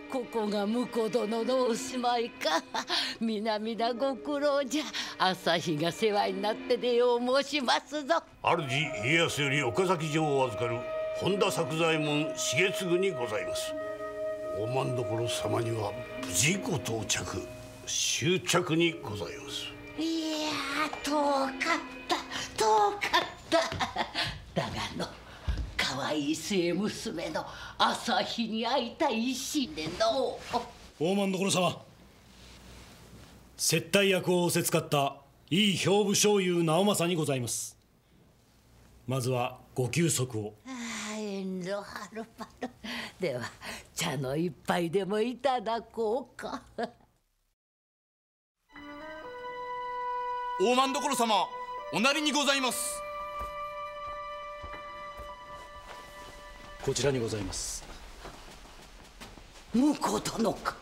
ここが婿殿のお住まいか。皆々ご苦労じゃ。旭が世話になって礼を申しますぞ。主家康より岡崎城を預かる本田作左衛門重次にございます。大政所様には無事ご到着終着にございます。いや遠かった遠かっただがの可愛い末娘の旭に会いたい一心での。大政所様、接待役を仰せつかった井伊兵部少尉直政にございます。まずはご休息を。遠慮はるばる。では茶の一杯でもいただこうか。大政所様、おなりにございます。こちらにございます。婿殿か。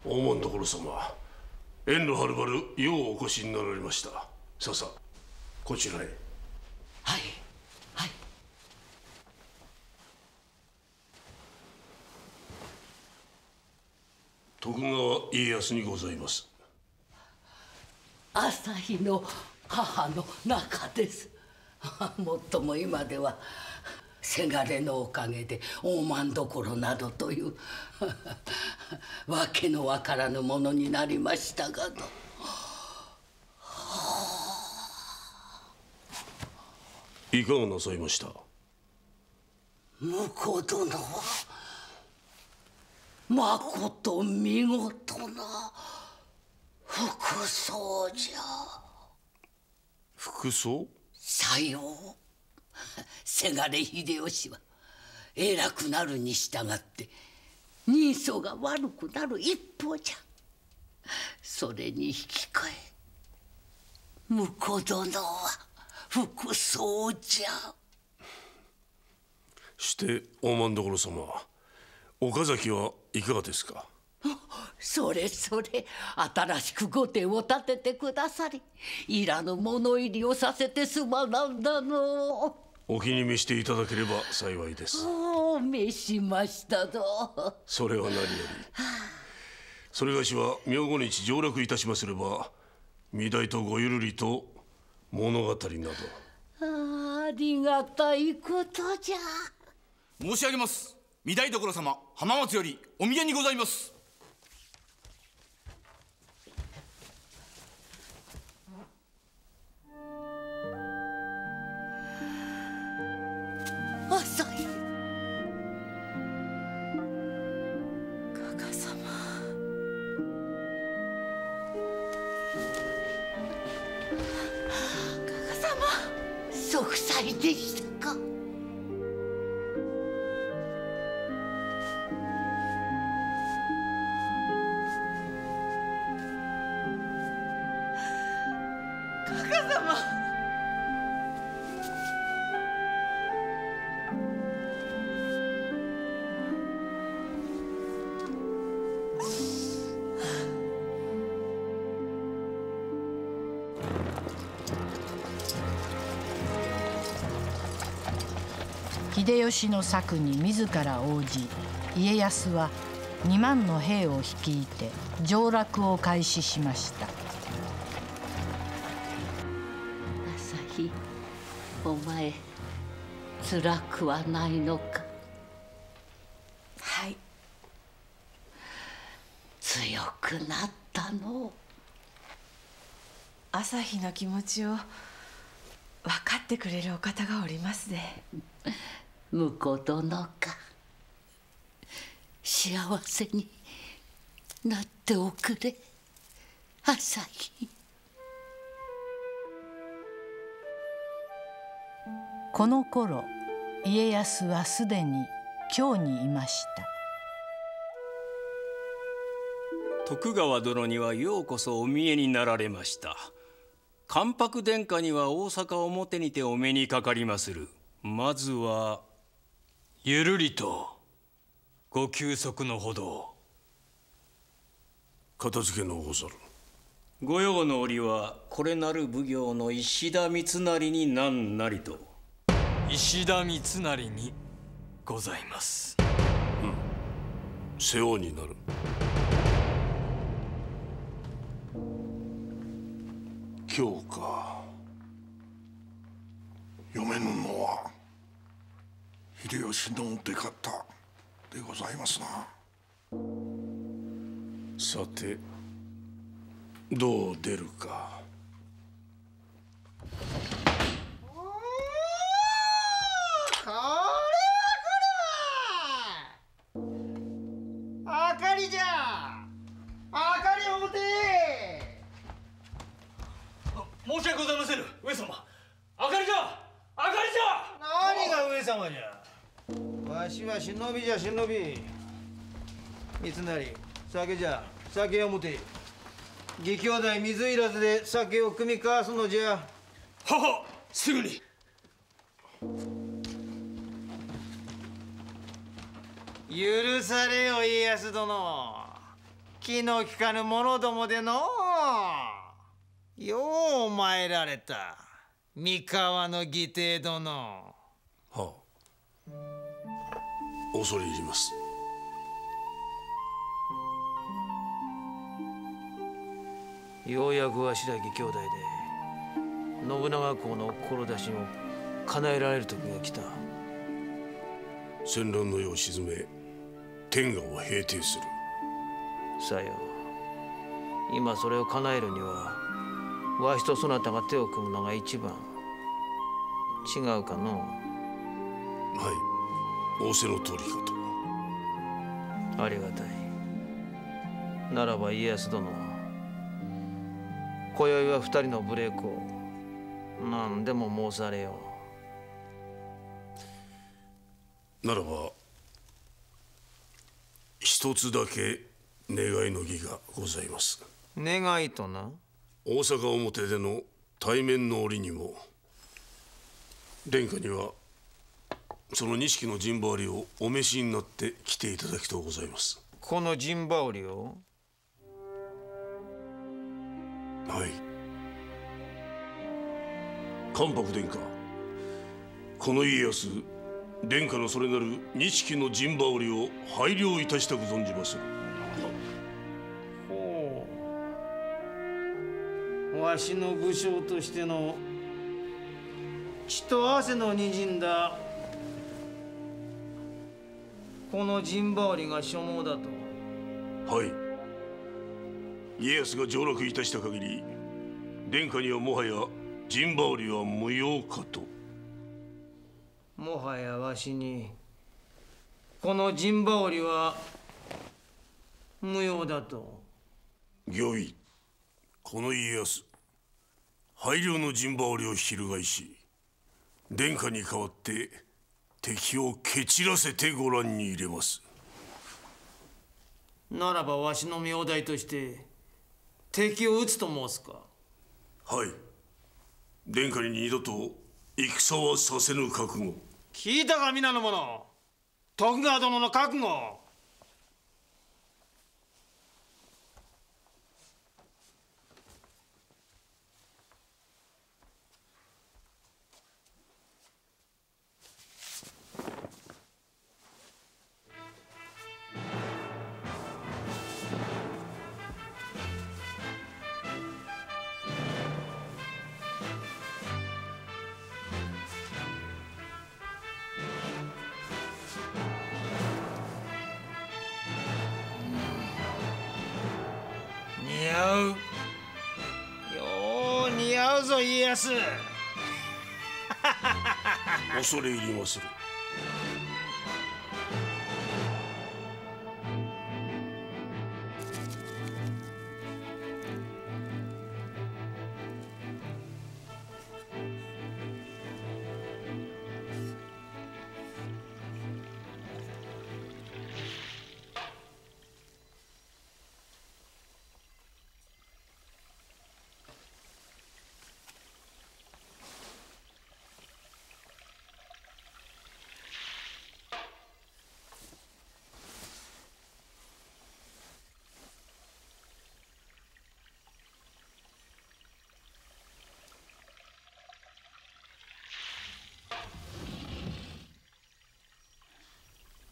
大政所様、遠路はるばるようお越しになられました。さあさあこちらへ。はいはい。徳川家康にございます。旭の母の中です。もっとも今ではせがれのおかげで大政所などというわけのわからぬものになりましたがの。いかがなさいました。婿殿はまこと見事な服装じゃ。服装？さよう。せがれ秀吉は偉くなるに従って人相が悪くなる一方じゃ。それに引き換え婿殿は服装じゃ。して大政所様、岡崎はいかがですか。それそれ、新しく御殿を建ててくださりいらぬ物入りをさせてすまなんだの。お気に召していただければ幸いです。お召しましたぞ。それは何より。それがしは明後日上洛いたしますれば御台とごゆるりと物語など。ありがたいことじゃ。申し上げます。御台所様、浜松よりお見えにございます。朝日。加賀様。加賀様。息災でしたか。加賀様。秀吉の策に自ら応じ、家康は2万の兵を率いて上洛を開始しました。朝日、お前辛くはないのか。はい。強くなったの。朝日の気持ちを分かってくれるお方がおりますで。婿殿か。幸せになっておくれ朝日。この頃家康はすでに京にいました。徳川殿にはようこそお見えになられました。関白殿下には大阪表にてお目にかかりまする。まずはゆるりとご休息のほど。片付けのござる。御用の折はこれなる奉行の石田三成になんなりと。石田三成にございます。世話になる。今日か。読めぬのは秀吉の出方でございますな。さてどう出るか。これはあかりじゃ。あかり表。申し訳ございませぬ上様。あかりじゃ。あかりじゃ。何が上様じゃ。わしは忍びじゃ忍び。三成、酒じゃ。酒を持て。義兄弟水入らずで酒を酌み交わすのじゃ。はは、すぐに。許されよ家康殿。気の利かぬ者どもでのよう参られた三河の義弟殿。はあ、恐れ入ります。ようやくわしら義兄弟で信長公の志を叶えられる時が来た。戦乱の世を鎮め天下を平定する。さよ。今それを叶えるにはわしとそなたが手を組むのが一番。違うかの。はい、仰せの通りかと。ありがたい。ならば家康殿、今宵は二人の無礼講何でも申されよう。ならば一つだけ願いの儀がございます。願いとな。大阪表での対面の折にも殿下にはその錦の陣羽織をお召しになって来ていただきとうございます。この陣羽織を。はい。関白殿下、この家康殿下のそれなる錦の陣羽織を拝領いたしたく存じまする。ほう。わしの武将としての血と汗のにじんだこの陣羽織が所望だと。はい。家康が上洛いたした限り殿下にはもはや陣羽織は無用かと。もはやわしにこの陣羽織は無用だと。御意。この家康拝領の陣羽織を翻し殿下に代わって敵を蹴散らせてご覧に入れます。ならばわしの名代として敵を討つと申すか。はい。殿下に二度と戦はさせぬ覚悟。聞いたか皆の者。徳川殿の覚悟。似合う。よう似合うぞ家康。恐れ入りまする。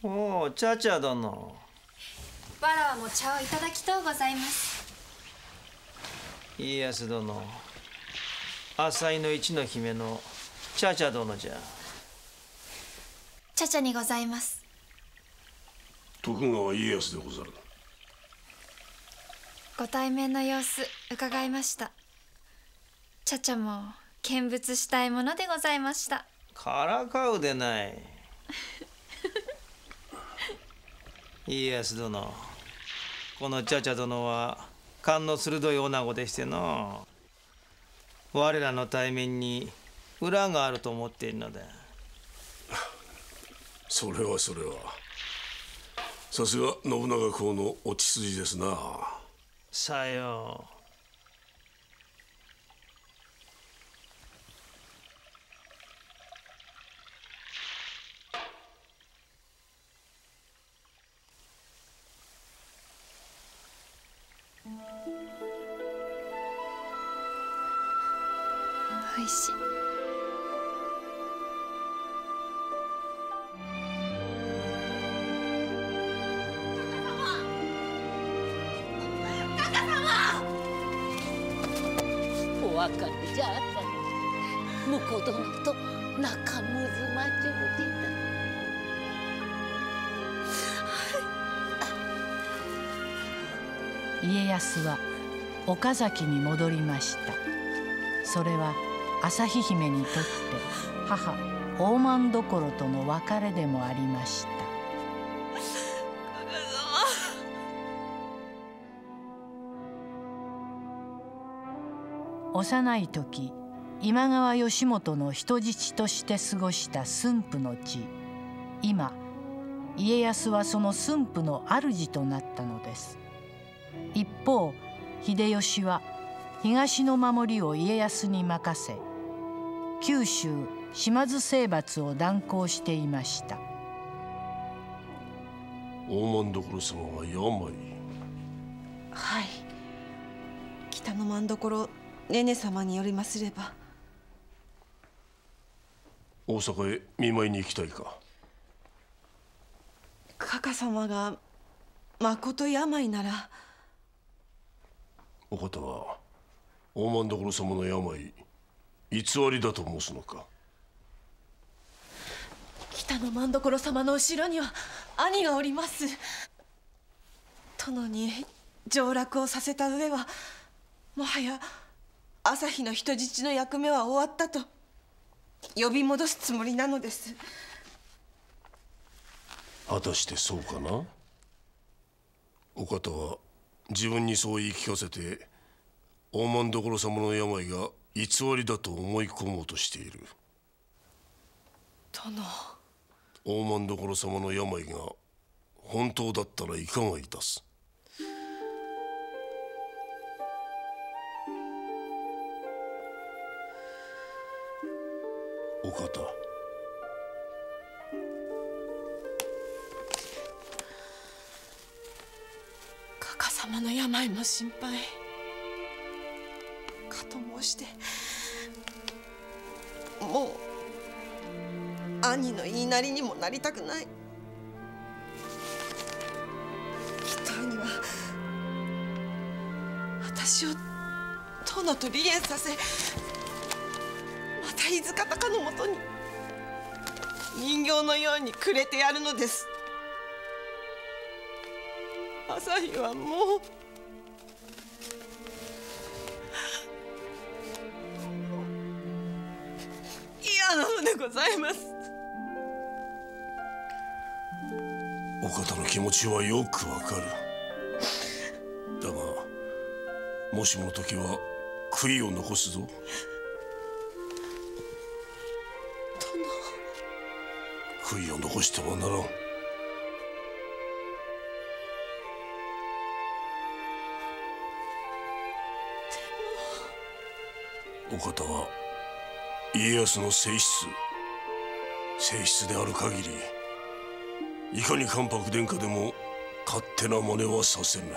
おお、茶々殿。わらわも茶をいただきとうございます。家康殿、浅井の一の姫の茶々殿じゃ。茶々にございます。徳川家康でござる。ご対面の様子伺いました。茶々も見物したいものでございました。からかうでない。家康殿、この茶々殿は勘の鋭い女子でしての、我らの対面に裏があると思っているのだ。それはさすが信長公のお血筋ですな。さよう。おいしい。お別れじゃあったの。婿殿と仲睦まじゅうでな。家康は岡崎に戻りました。それは旭姫にとって母大政所との別れでもありました。幼い時、今川義元の人質として過ごした駿府の地。今家康はその駿府の主となったのです。一方秀吉は東の守りを家康に任せ、九州島津征伐を断行していました。大政所様が病。はい。北の政ねね様によりますれば。大阪へ見舞いに行きたいか。かか様がまこと病なら。お方は大政所様の病偽りだと申すのか。北の政様の後ろには兄がおります。殿に上洛をさせた上はもはや旭の人質の役目は終わったと呼び戻すつもりなのです。果たしてそうかな。お方は自分にそう言い聞かせて大政所様の病が偽りだと思い込もうとしている。殿。大政所様の病が本当だったらいかがいたす。お方。かか様の病も心配かと申して、もう兄の言いなりにもなりたくない。一人には私を殿と離縁させ、また飯塚高のもとに人形のようにくれてやるのです。旭はもう嫌なのでございます。お方の気持ちはよくわかる。だがもしもの時は悔いを残すぞ。悔いを残してはならん。お方は家康の正室である限り、いかに関白殿下でも勝手な真似はさせぬ。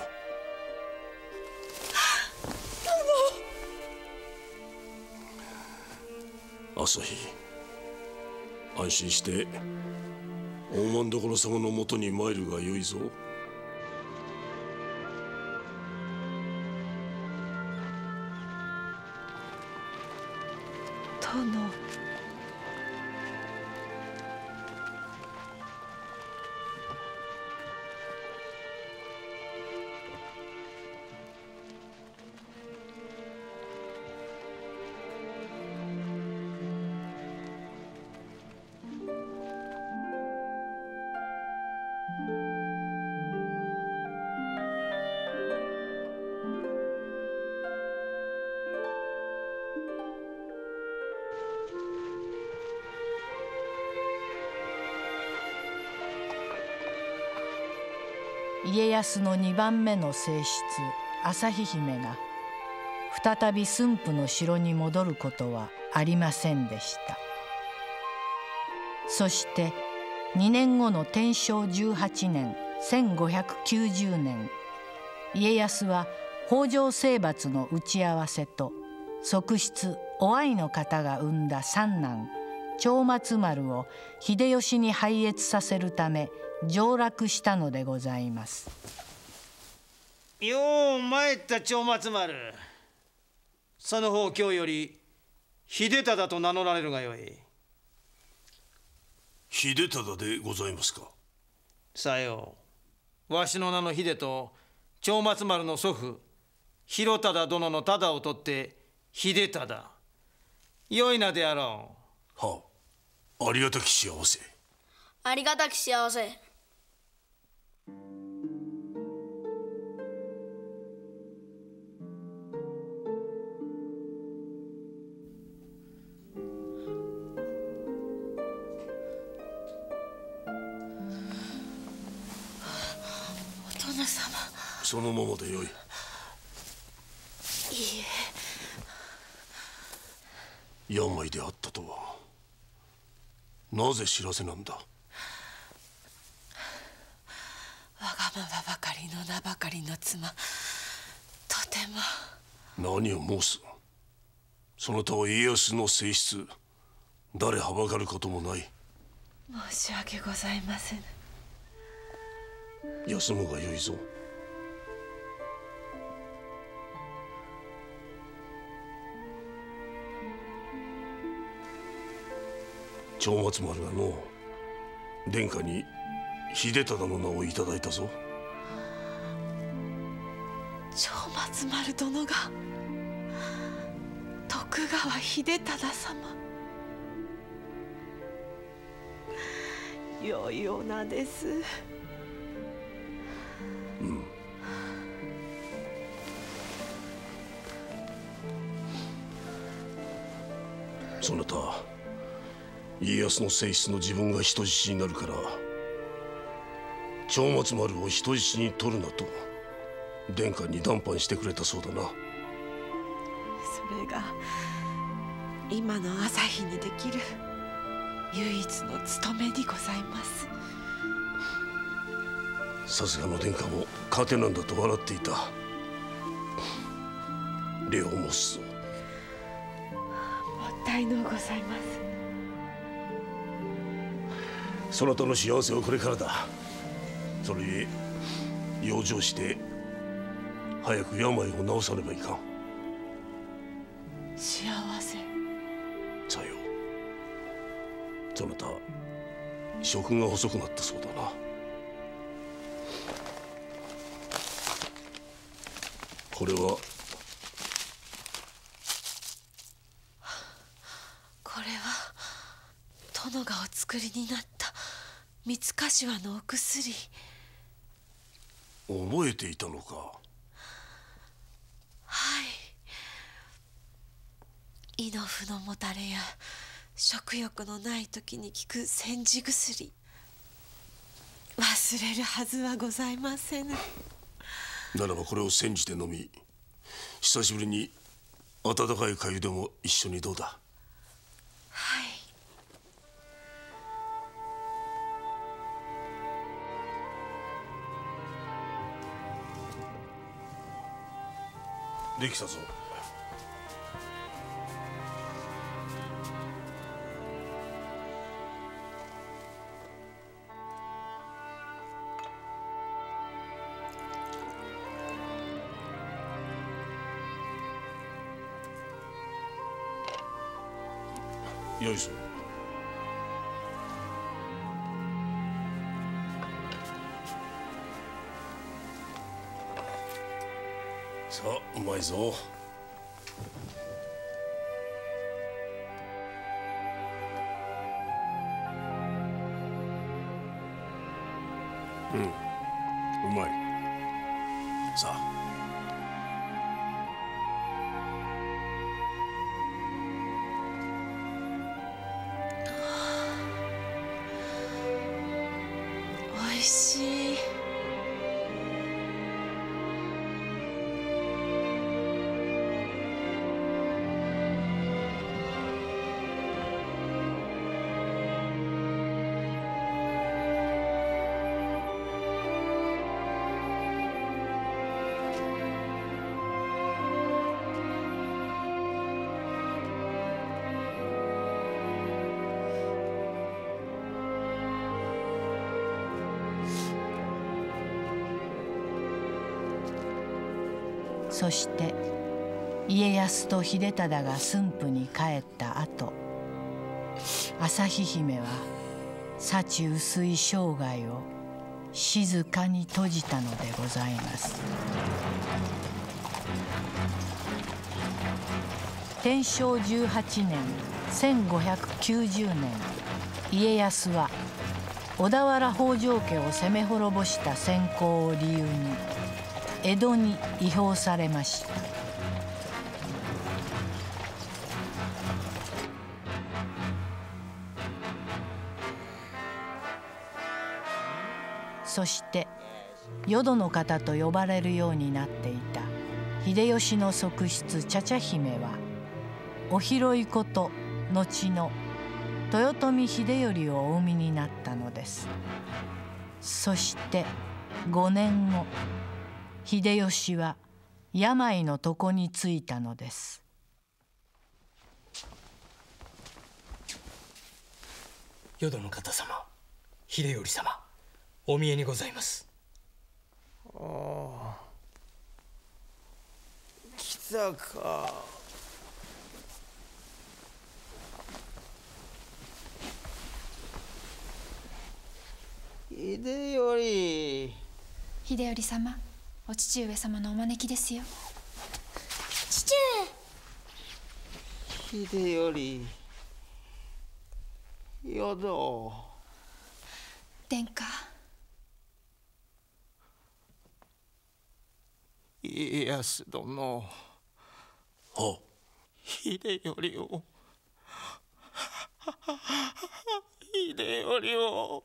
旭、安心して大政所様のもとに参るがよいぞ。殿。家康の2番目の正室旭姫が再び駿府の城に戻ることはありませんでした。そして2年後の天正18年1590年、家康は北条征伐の打ち合わせと側室於愛の方が生んだ三男長松丸を秀吉に拝謁させるため上洛したのでございます。よう参った長松丸。その方今日より秀忠と名乗られるがよい。秀忠でございますか。さよう。わしの名の秀と長松丸の祖父広忠殿の忠を取って秀忠。よい名であろう。はあ、ありがたき幸せ。ありがたき幸せ。お殿様。そのままでよい。いいえ。病であったとはなぜ知らせなんだ。わがままばかりの名ばかりの妻、とても。何を申す。そなたは家康の正室。誰はばかることもない。申し訳ございませぬ。休むがよいぞ。長松丸がの殿下に秀忠の名をいただいたぞ。長松丸殿が徳川秀忠様。よいお名です。うん。そなた家康の正室の自分が人質になるから長松丸を人質に取るなと殿下に談判してくれたそうだな。それが今の旭にできる唯一の務めにございます。さすがの殿下も糧なんだと笑っていた。礼を申すぞ。もったいのうございます。そなたの幸せはこれからだ。それゆえ養生して早く病を治さねばいかん。幸せ。さよう。そなた食が細くなったそうだな。これはこれは殿がお作りになった三柏のお薬。覚えていたのか。はい。胃の腑のもたれや食欲のない時に効く煎じ薬。忘れるはずはございませぬ。ならばこれを煎じて飲み、久しぶりに温かい粥でも一緒にどうだ。はい。できたぞ。よいぞ。さあ、うまいぞ。うん、うまい。さあ。おいしい。そして家康と秀忠が駿府に帰った後、旭姫は幸薄い生涯を静かに閉じたのでございます。天正18年1590年、家康は小田原北条家を攻め滅ぼした戦功を理由に江戸に移封されました。そして淀の方と呼ばれるようになっていた秀吉の側室茶々姫はお広いこと後の豊臣秀頼をお産みになったのです。そして5年後、秀吉は病の床についたのです。淀の方様、秀頼様、お見えにございます。ああ、来たか。秀頼。秀頼様、お父上様のお招きですよ。父上。秀頼。淀。殿下。家康殿。は。秀頼を。秀頼を。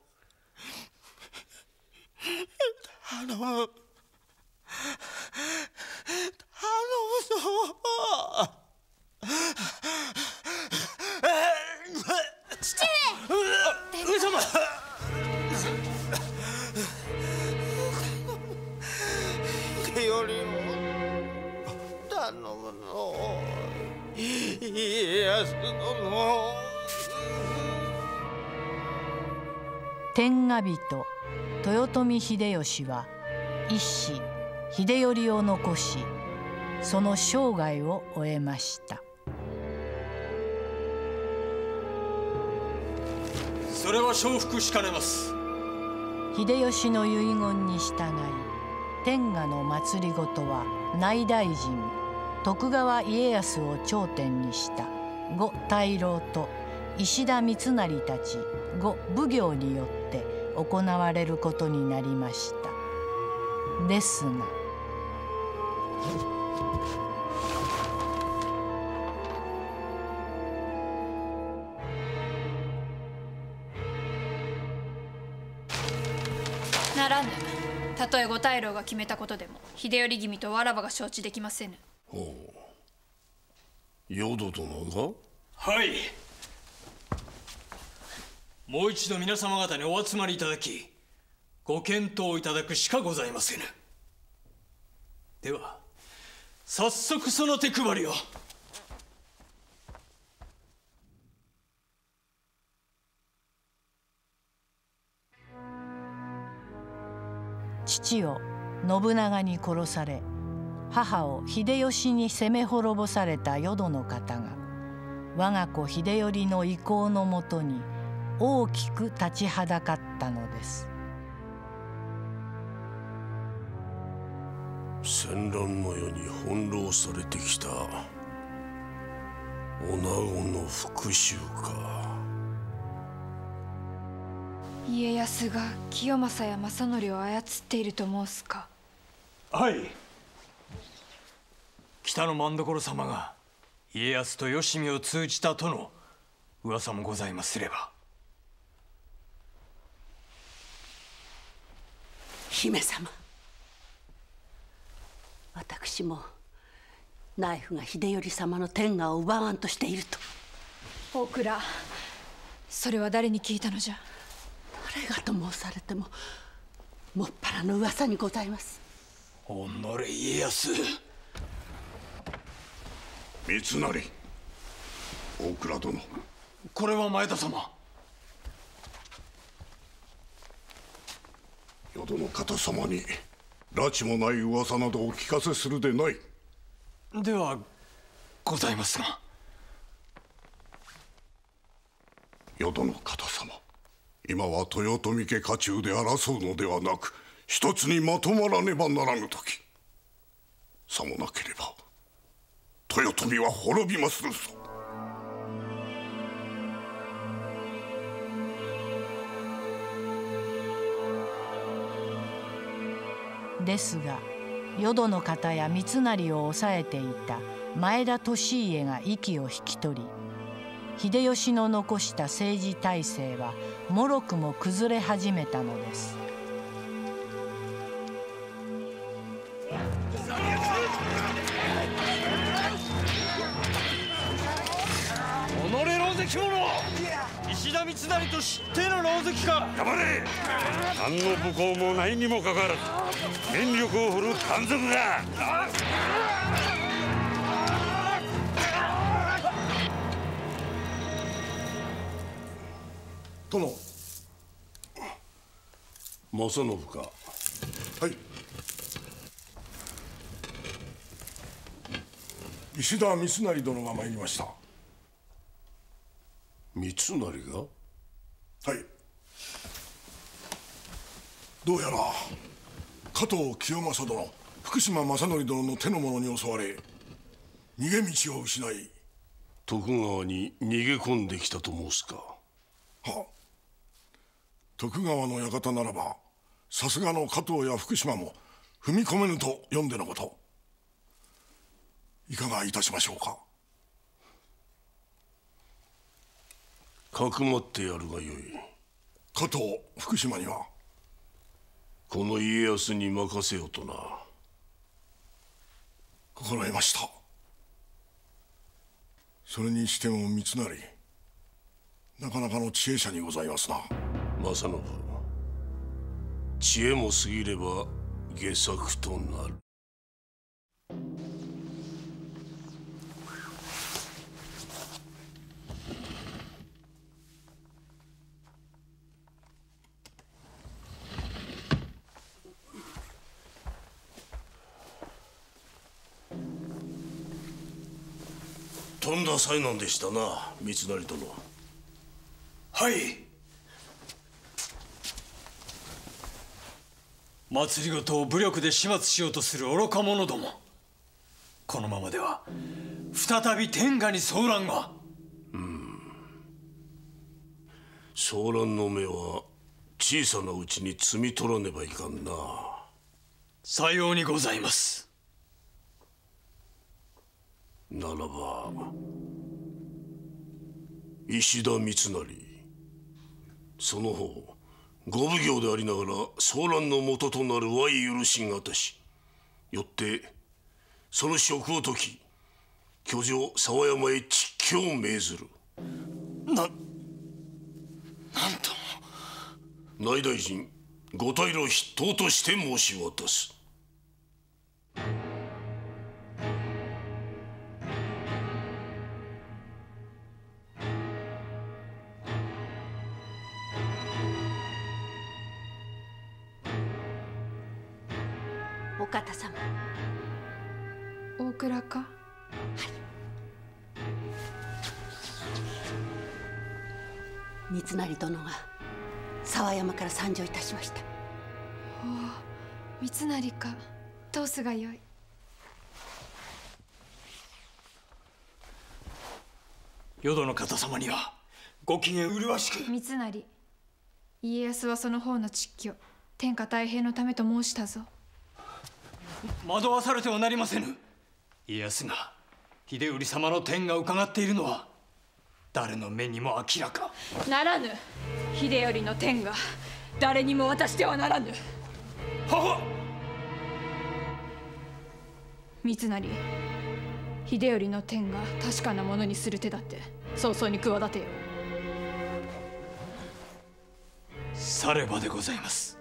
頼む。頼むぞ。父上。上様。秀頼を頼むの。家康殿。天下人豊臣秀吉は一子秀頼を残し、その生涯を終えました。それは承服しかねます。秀吉の遺言に従い、天下の政は内大臣徳川家康を頂点にした呉大老と石田三成たち呉奉行によって行われることになりました。ですがならぬ。たとえ五大老が決めたことでも秀頼君とわらばが承知できませぬ。ほう。淀殿が。はい。もう一度皆様方にお集まりいただき、ご検討いただくしかございませぬ。では早速その手配りを。父を信長に殺され、母を秀吉に攻め滅ぼされた淀の方が我が子秀頼の意向のもとに大きく立ちはだかったのです。戦乱の世に翻弄されてきた女子の復讐か。家康が清正や正則を操っていると申すか。はい。北の政所様が家康と吉見を通じたとの噂もございますれば。姫様、私もナイフが秀頼様の天下を奪わんとしていると。大倉、それは誰に聞いたのじゃ。誰がと申されてももっぱらの噂にございます。おのれ家康。三成、大倉殿。これは前田様。淀の方様に拉致もない噂などお聞かせするでない。ではございますが。淀の方様、今は豊臣家家中で争うのではなく、一つにまとまらねばならぬ時。さもなければ豊臣は滅びまするぞ。ですが淀の方や三成を抑えていた前田利家が息を引き取り、秀吉の残した政治体制はもろくも崩れ始めたのです。己狼藉者、石田三成と知っての狼藉か。黙れ。何の武功もないにもかかわらず権力を振るう奸賊だ。殿。正信か。はい。石田三成殿が参りました。三成が？はい。どうやら加藤清正殿、福島正則殿の手の者に襲われ逃げ道を失い、徳川に逃げ込んできたと申すか。は。徳川の館ならばさすがの加藤や福島も踏み込めぬと読んでのこと。いかがいたしましょうか。かくまってやるがよい。加藤、福島にはこの家康に任せよとな。心得ました。それにしても三成、なかなかの知恵者にございますな。正信、知恵も過ぎれば下策となる。とんだ災難でしたな、三成殿。はい。政り事を武力で始末しようとする愚か者ども。このままでは再び天下に騒乱が。騒乱の目は小さなうちに摘み取らねばいかんな。さようにございます。ならば石田三成、その方ご奉行でありながら騒乱の元となる我許しがたし、よってその職を解き居城沢山へ蟄居を命ずる。なんと内大臣五大老筆頭として申し渡す。お方様。大倉か。三成殿が沢山から参上いたしました。おお、三成か。どうすがよい。淀の方様にはご機嫌麗しく。三成、家康はその方の蟄居、天下太平のためと申したぞ。惑わされてはなりませぬ。家康が秀頼様の天が伺っているのは誰の目にも明らか。ならぬ。秀頼の天が誰にも渡してはならぬ。はは。三成、秀頼の天が確かなものにする手だって早々に企てよ。さればでございます。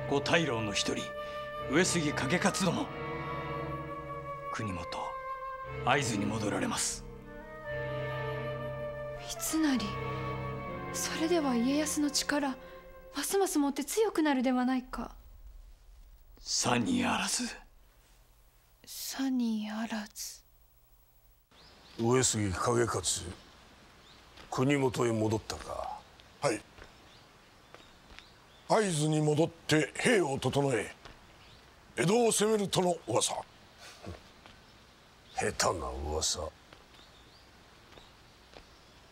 ご大老の一人、上杉景勝殿、国元会津に戻られます。三成、それでは家康の力ますますもって強くなるではないか。さにあらず。さにあらず。上杉景勝、国元へ戻ったか。はい。会津に戻って兵を整え、江戸を攻めるとの噂。下手な噂。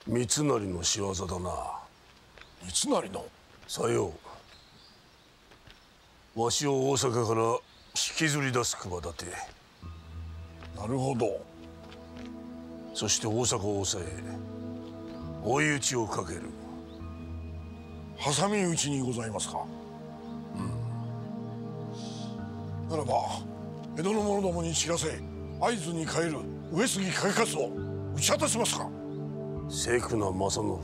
三成の仕業だな。三成の？さよう。わしを大阪から引きずり出す企て。なるほど。そして大阪を抑え追い打ちをかける。挟み撃ちにございますか。ならば江戸の者どもに知らせ、会津に帰る上杉景勝を打ち果たしますか。清九な正信、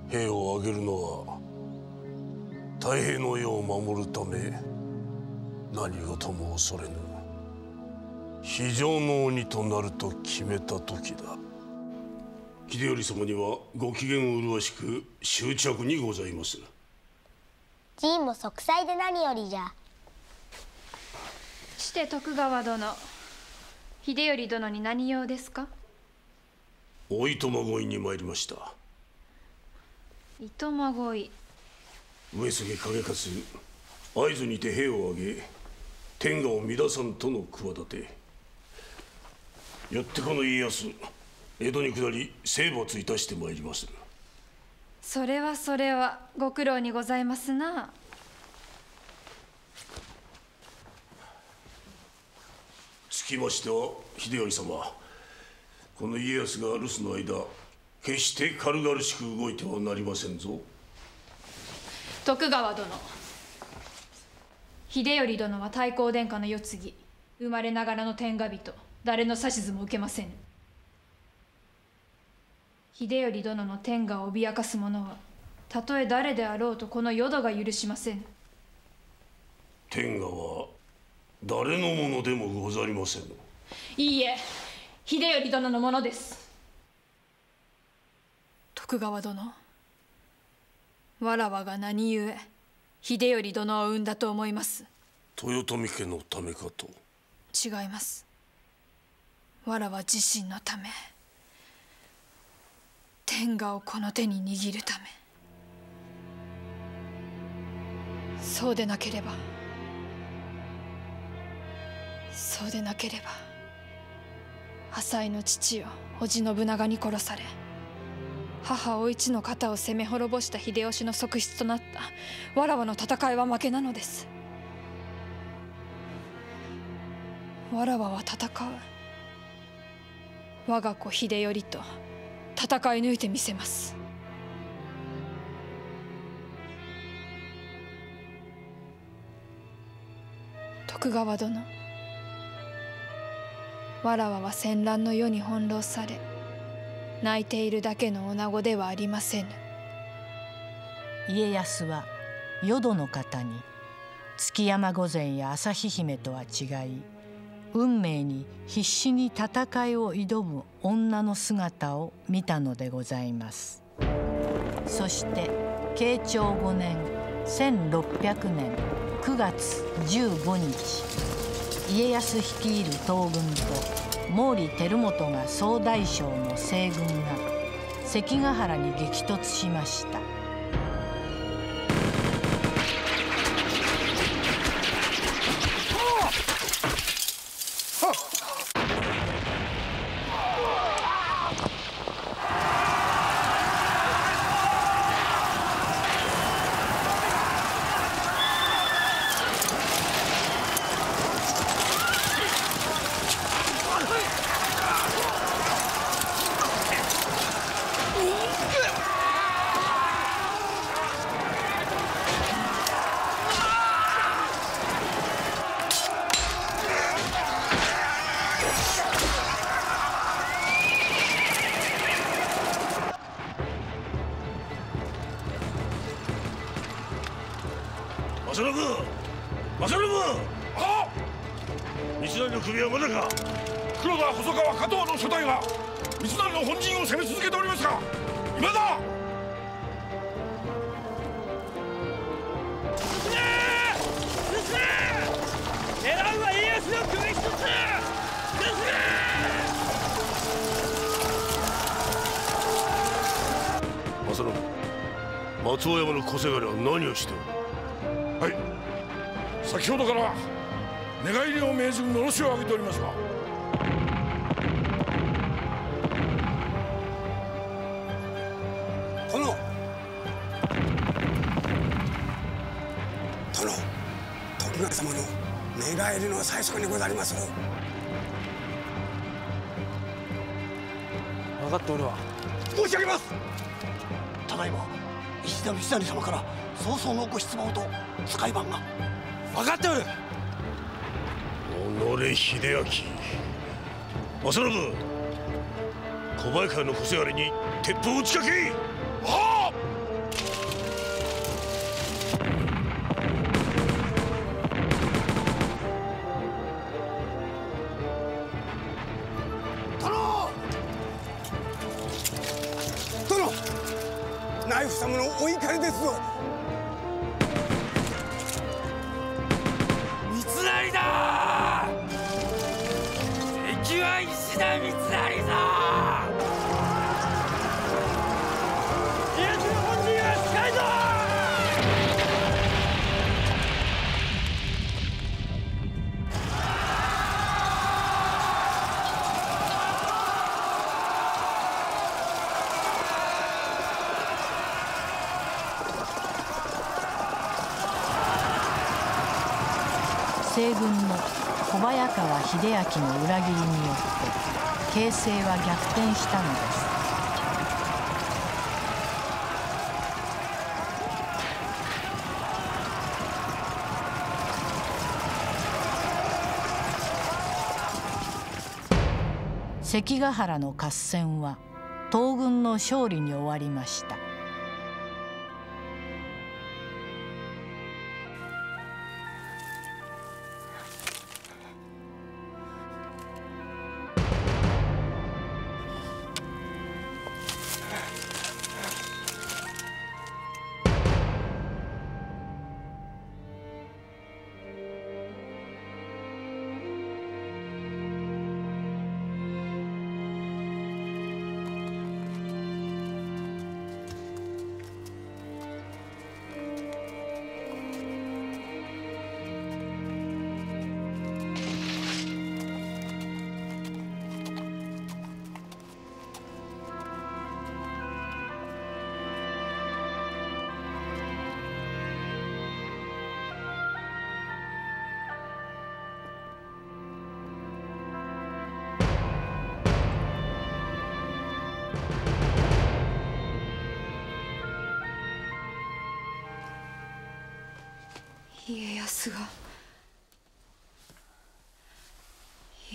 兵を挙げるのは太平の世を守るため、何事も恐れぬ非常の鬼となると決めた時だ。秀頼様にはご機嫌麗しく執着にございます。じいも息災で何よりじゃ。して徳川殿、秀頼殿に何用ですか。おいとまごいに参りました。いとまごい。上杉景勝、会津にて兵を挙げ天下を乱さんとの企て。よってこの家康、江戸に下り征伐いたしてまいりまする。それはご苦労にございますな。つきましては秀頼様、この家康が留守の間、決して軽々しく動いてはなりませんぞ。徳川殿、秀頼殿は太閤殿下の世継ぎ、生まれながらの天下人、誰の指図も受けませぬ。秀頼殿の天下を脅かす者はたとえ誰であろうとこの淀が許しませぬ。天下は誰のものでもござりませぬ。いいえ、秀頼殿のものです。徳川殿、わらわが何故秀頼殿を産んだと思います。豊臣家のためかと。違います。わらわ自身のため、天下をこの手に握るため。そうでなければ浅井の父よ叔父信長に殺され、母お市の肩を攻め滅ぼした秀吉の側室となったわらわの戦いは負けなのです。わらわは戦う。我が子秀頼と戦い抜いてみせます。徳川殿、わらわは戦乱の世に翻弄され、泣いているだけの女子ではありませぬ。家康は淀の方に築山御前や旭姫とは違い、運命に必死に戦いを挑む女の姿を見たのでございます。そして慶長5年1600年9月15日、家康率いる東軍と毛利輝元が総大将の西軍が関ヶ原に激突しました。正信、正信。あ、三成の首はまだか。黒田、細川、加藤の諸隊が三成の本陣を攻め続けておりますが、今だ。狙うは家康の首一つ。正信、松尾山の小せがれは何をしておる。はい、先ほどから寝返りを命じるのろしを上げておりますが、殿、徳川様の寝返りの最速にござりまする。分かっておるわ。申し上げます。ただいま石田三成様から早々のご質問と使い番が。分かっておる。己秀明、正信、小早川の小せがれに鉄砲を打ちかけ。はあ。内府様のお怒りですぞ。三成だ。敵は石田三成だ。家康の本陣は近いぞ。西軍の小早川秀明の裏切りによって形勢は逆転したのです。関ヶ原の合戦は東軍の勝利に終わりました。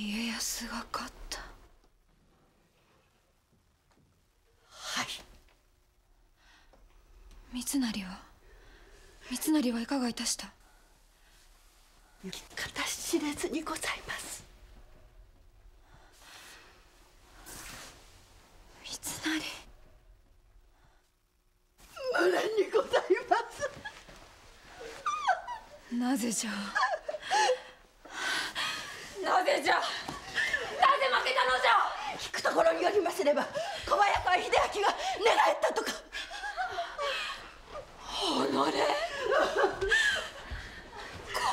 家康が勝った。はい。三成はいかがいたした。方知れずにございます。三成、無念にございます。なぜじゃ。なぜ負けたのじゃ。聞くところによりますれば、小早川秀明が寝返ったとか。おのれ、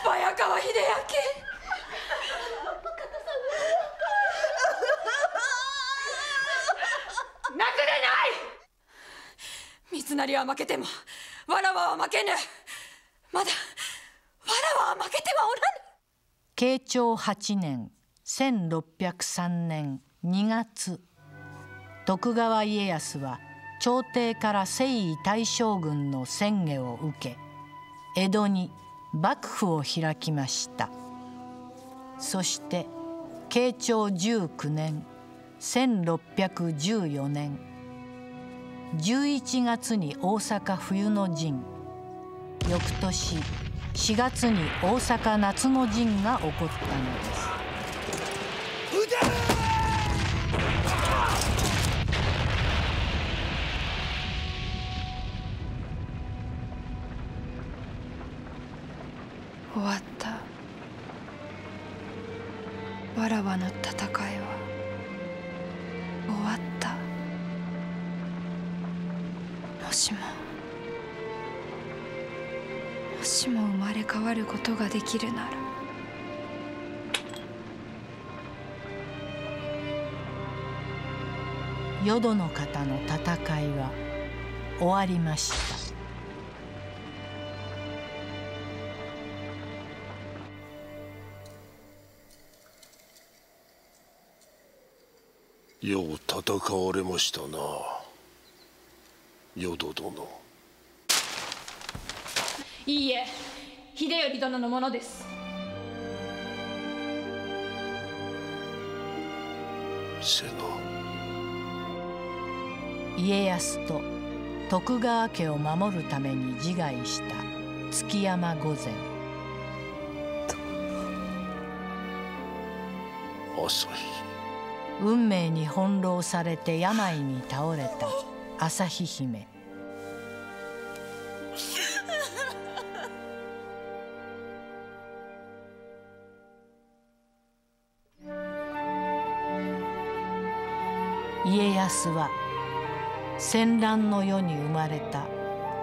小早川秀明。泣くでない。三成は負けてもわらわは負けぬ。まだわらわは負けてはおらぬ。慶長8年1603年2月、徳川家康は朝廷から征夷大将軍の宣下を受け、江戸に幕府を開きました。そして慶長19年1614年11月に大阪冬の陣、翌年4月に大阪夏の陣が起こったのです。終わった。わらわの戦いは終わった。もしも生まれ変わることができるなら、淀の方の戦いは終わりました。よう戦われましたな、淀殿。いいえ、秀頼殿のものです。瀬名。家康と徳川家を守るために自害した築山御前。朝日。運命に翻弄されて病に倒れた朝日姫。家康は戦乱の世に生まれた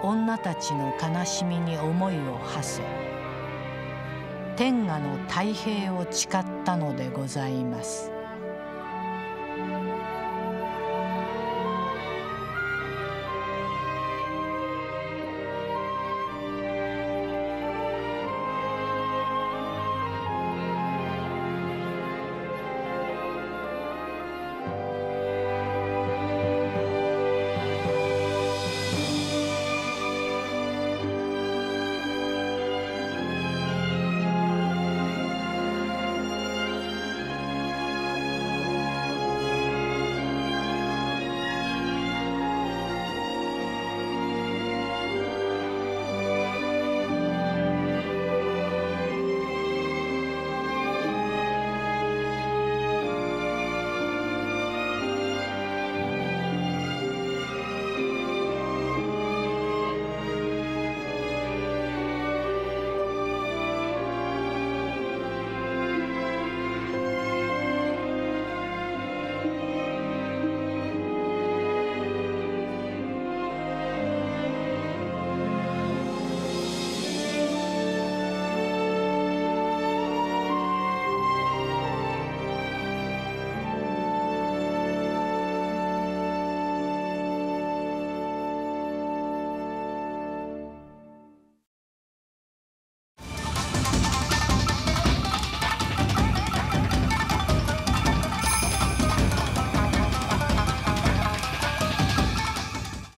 女たちの悲しみに思いを馳せ、天下の太平を誓ったのでございます。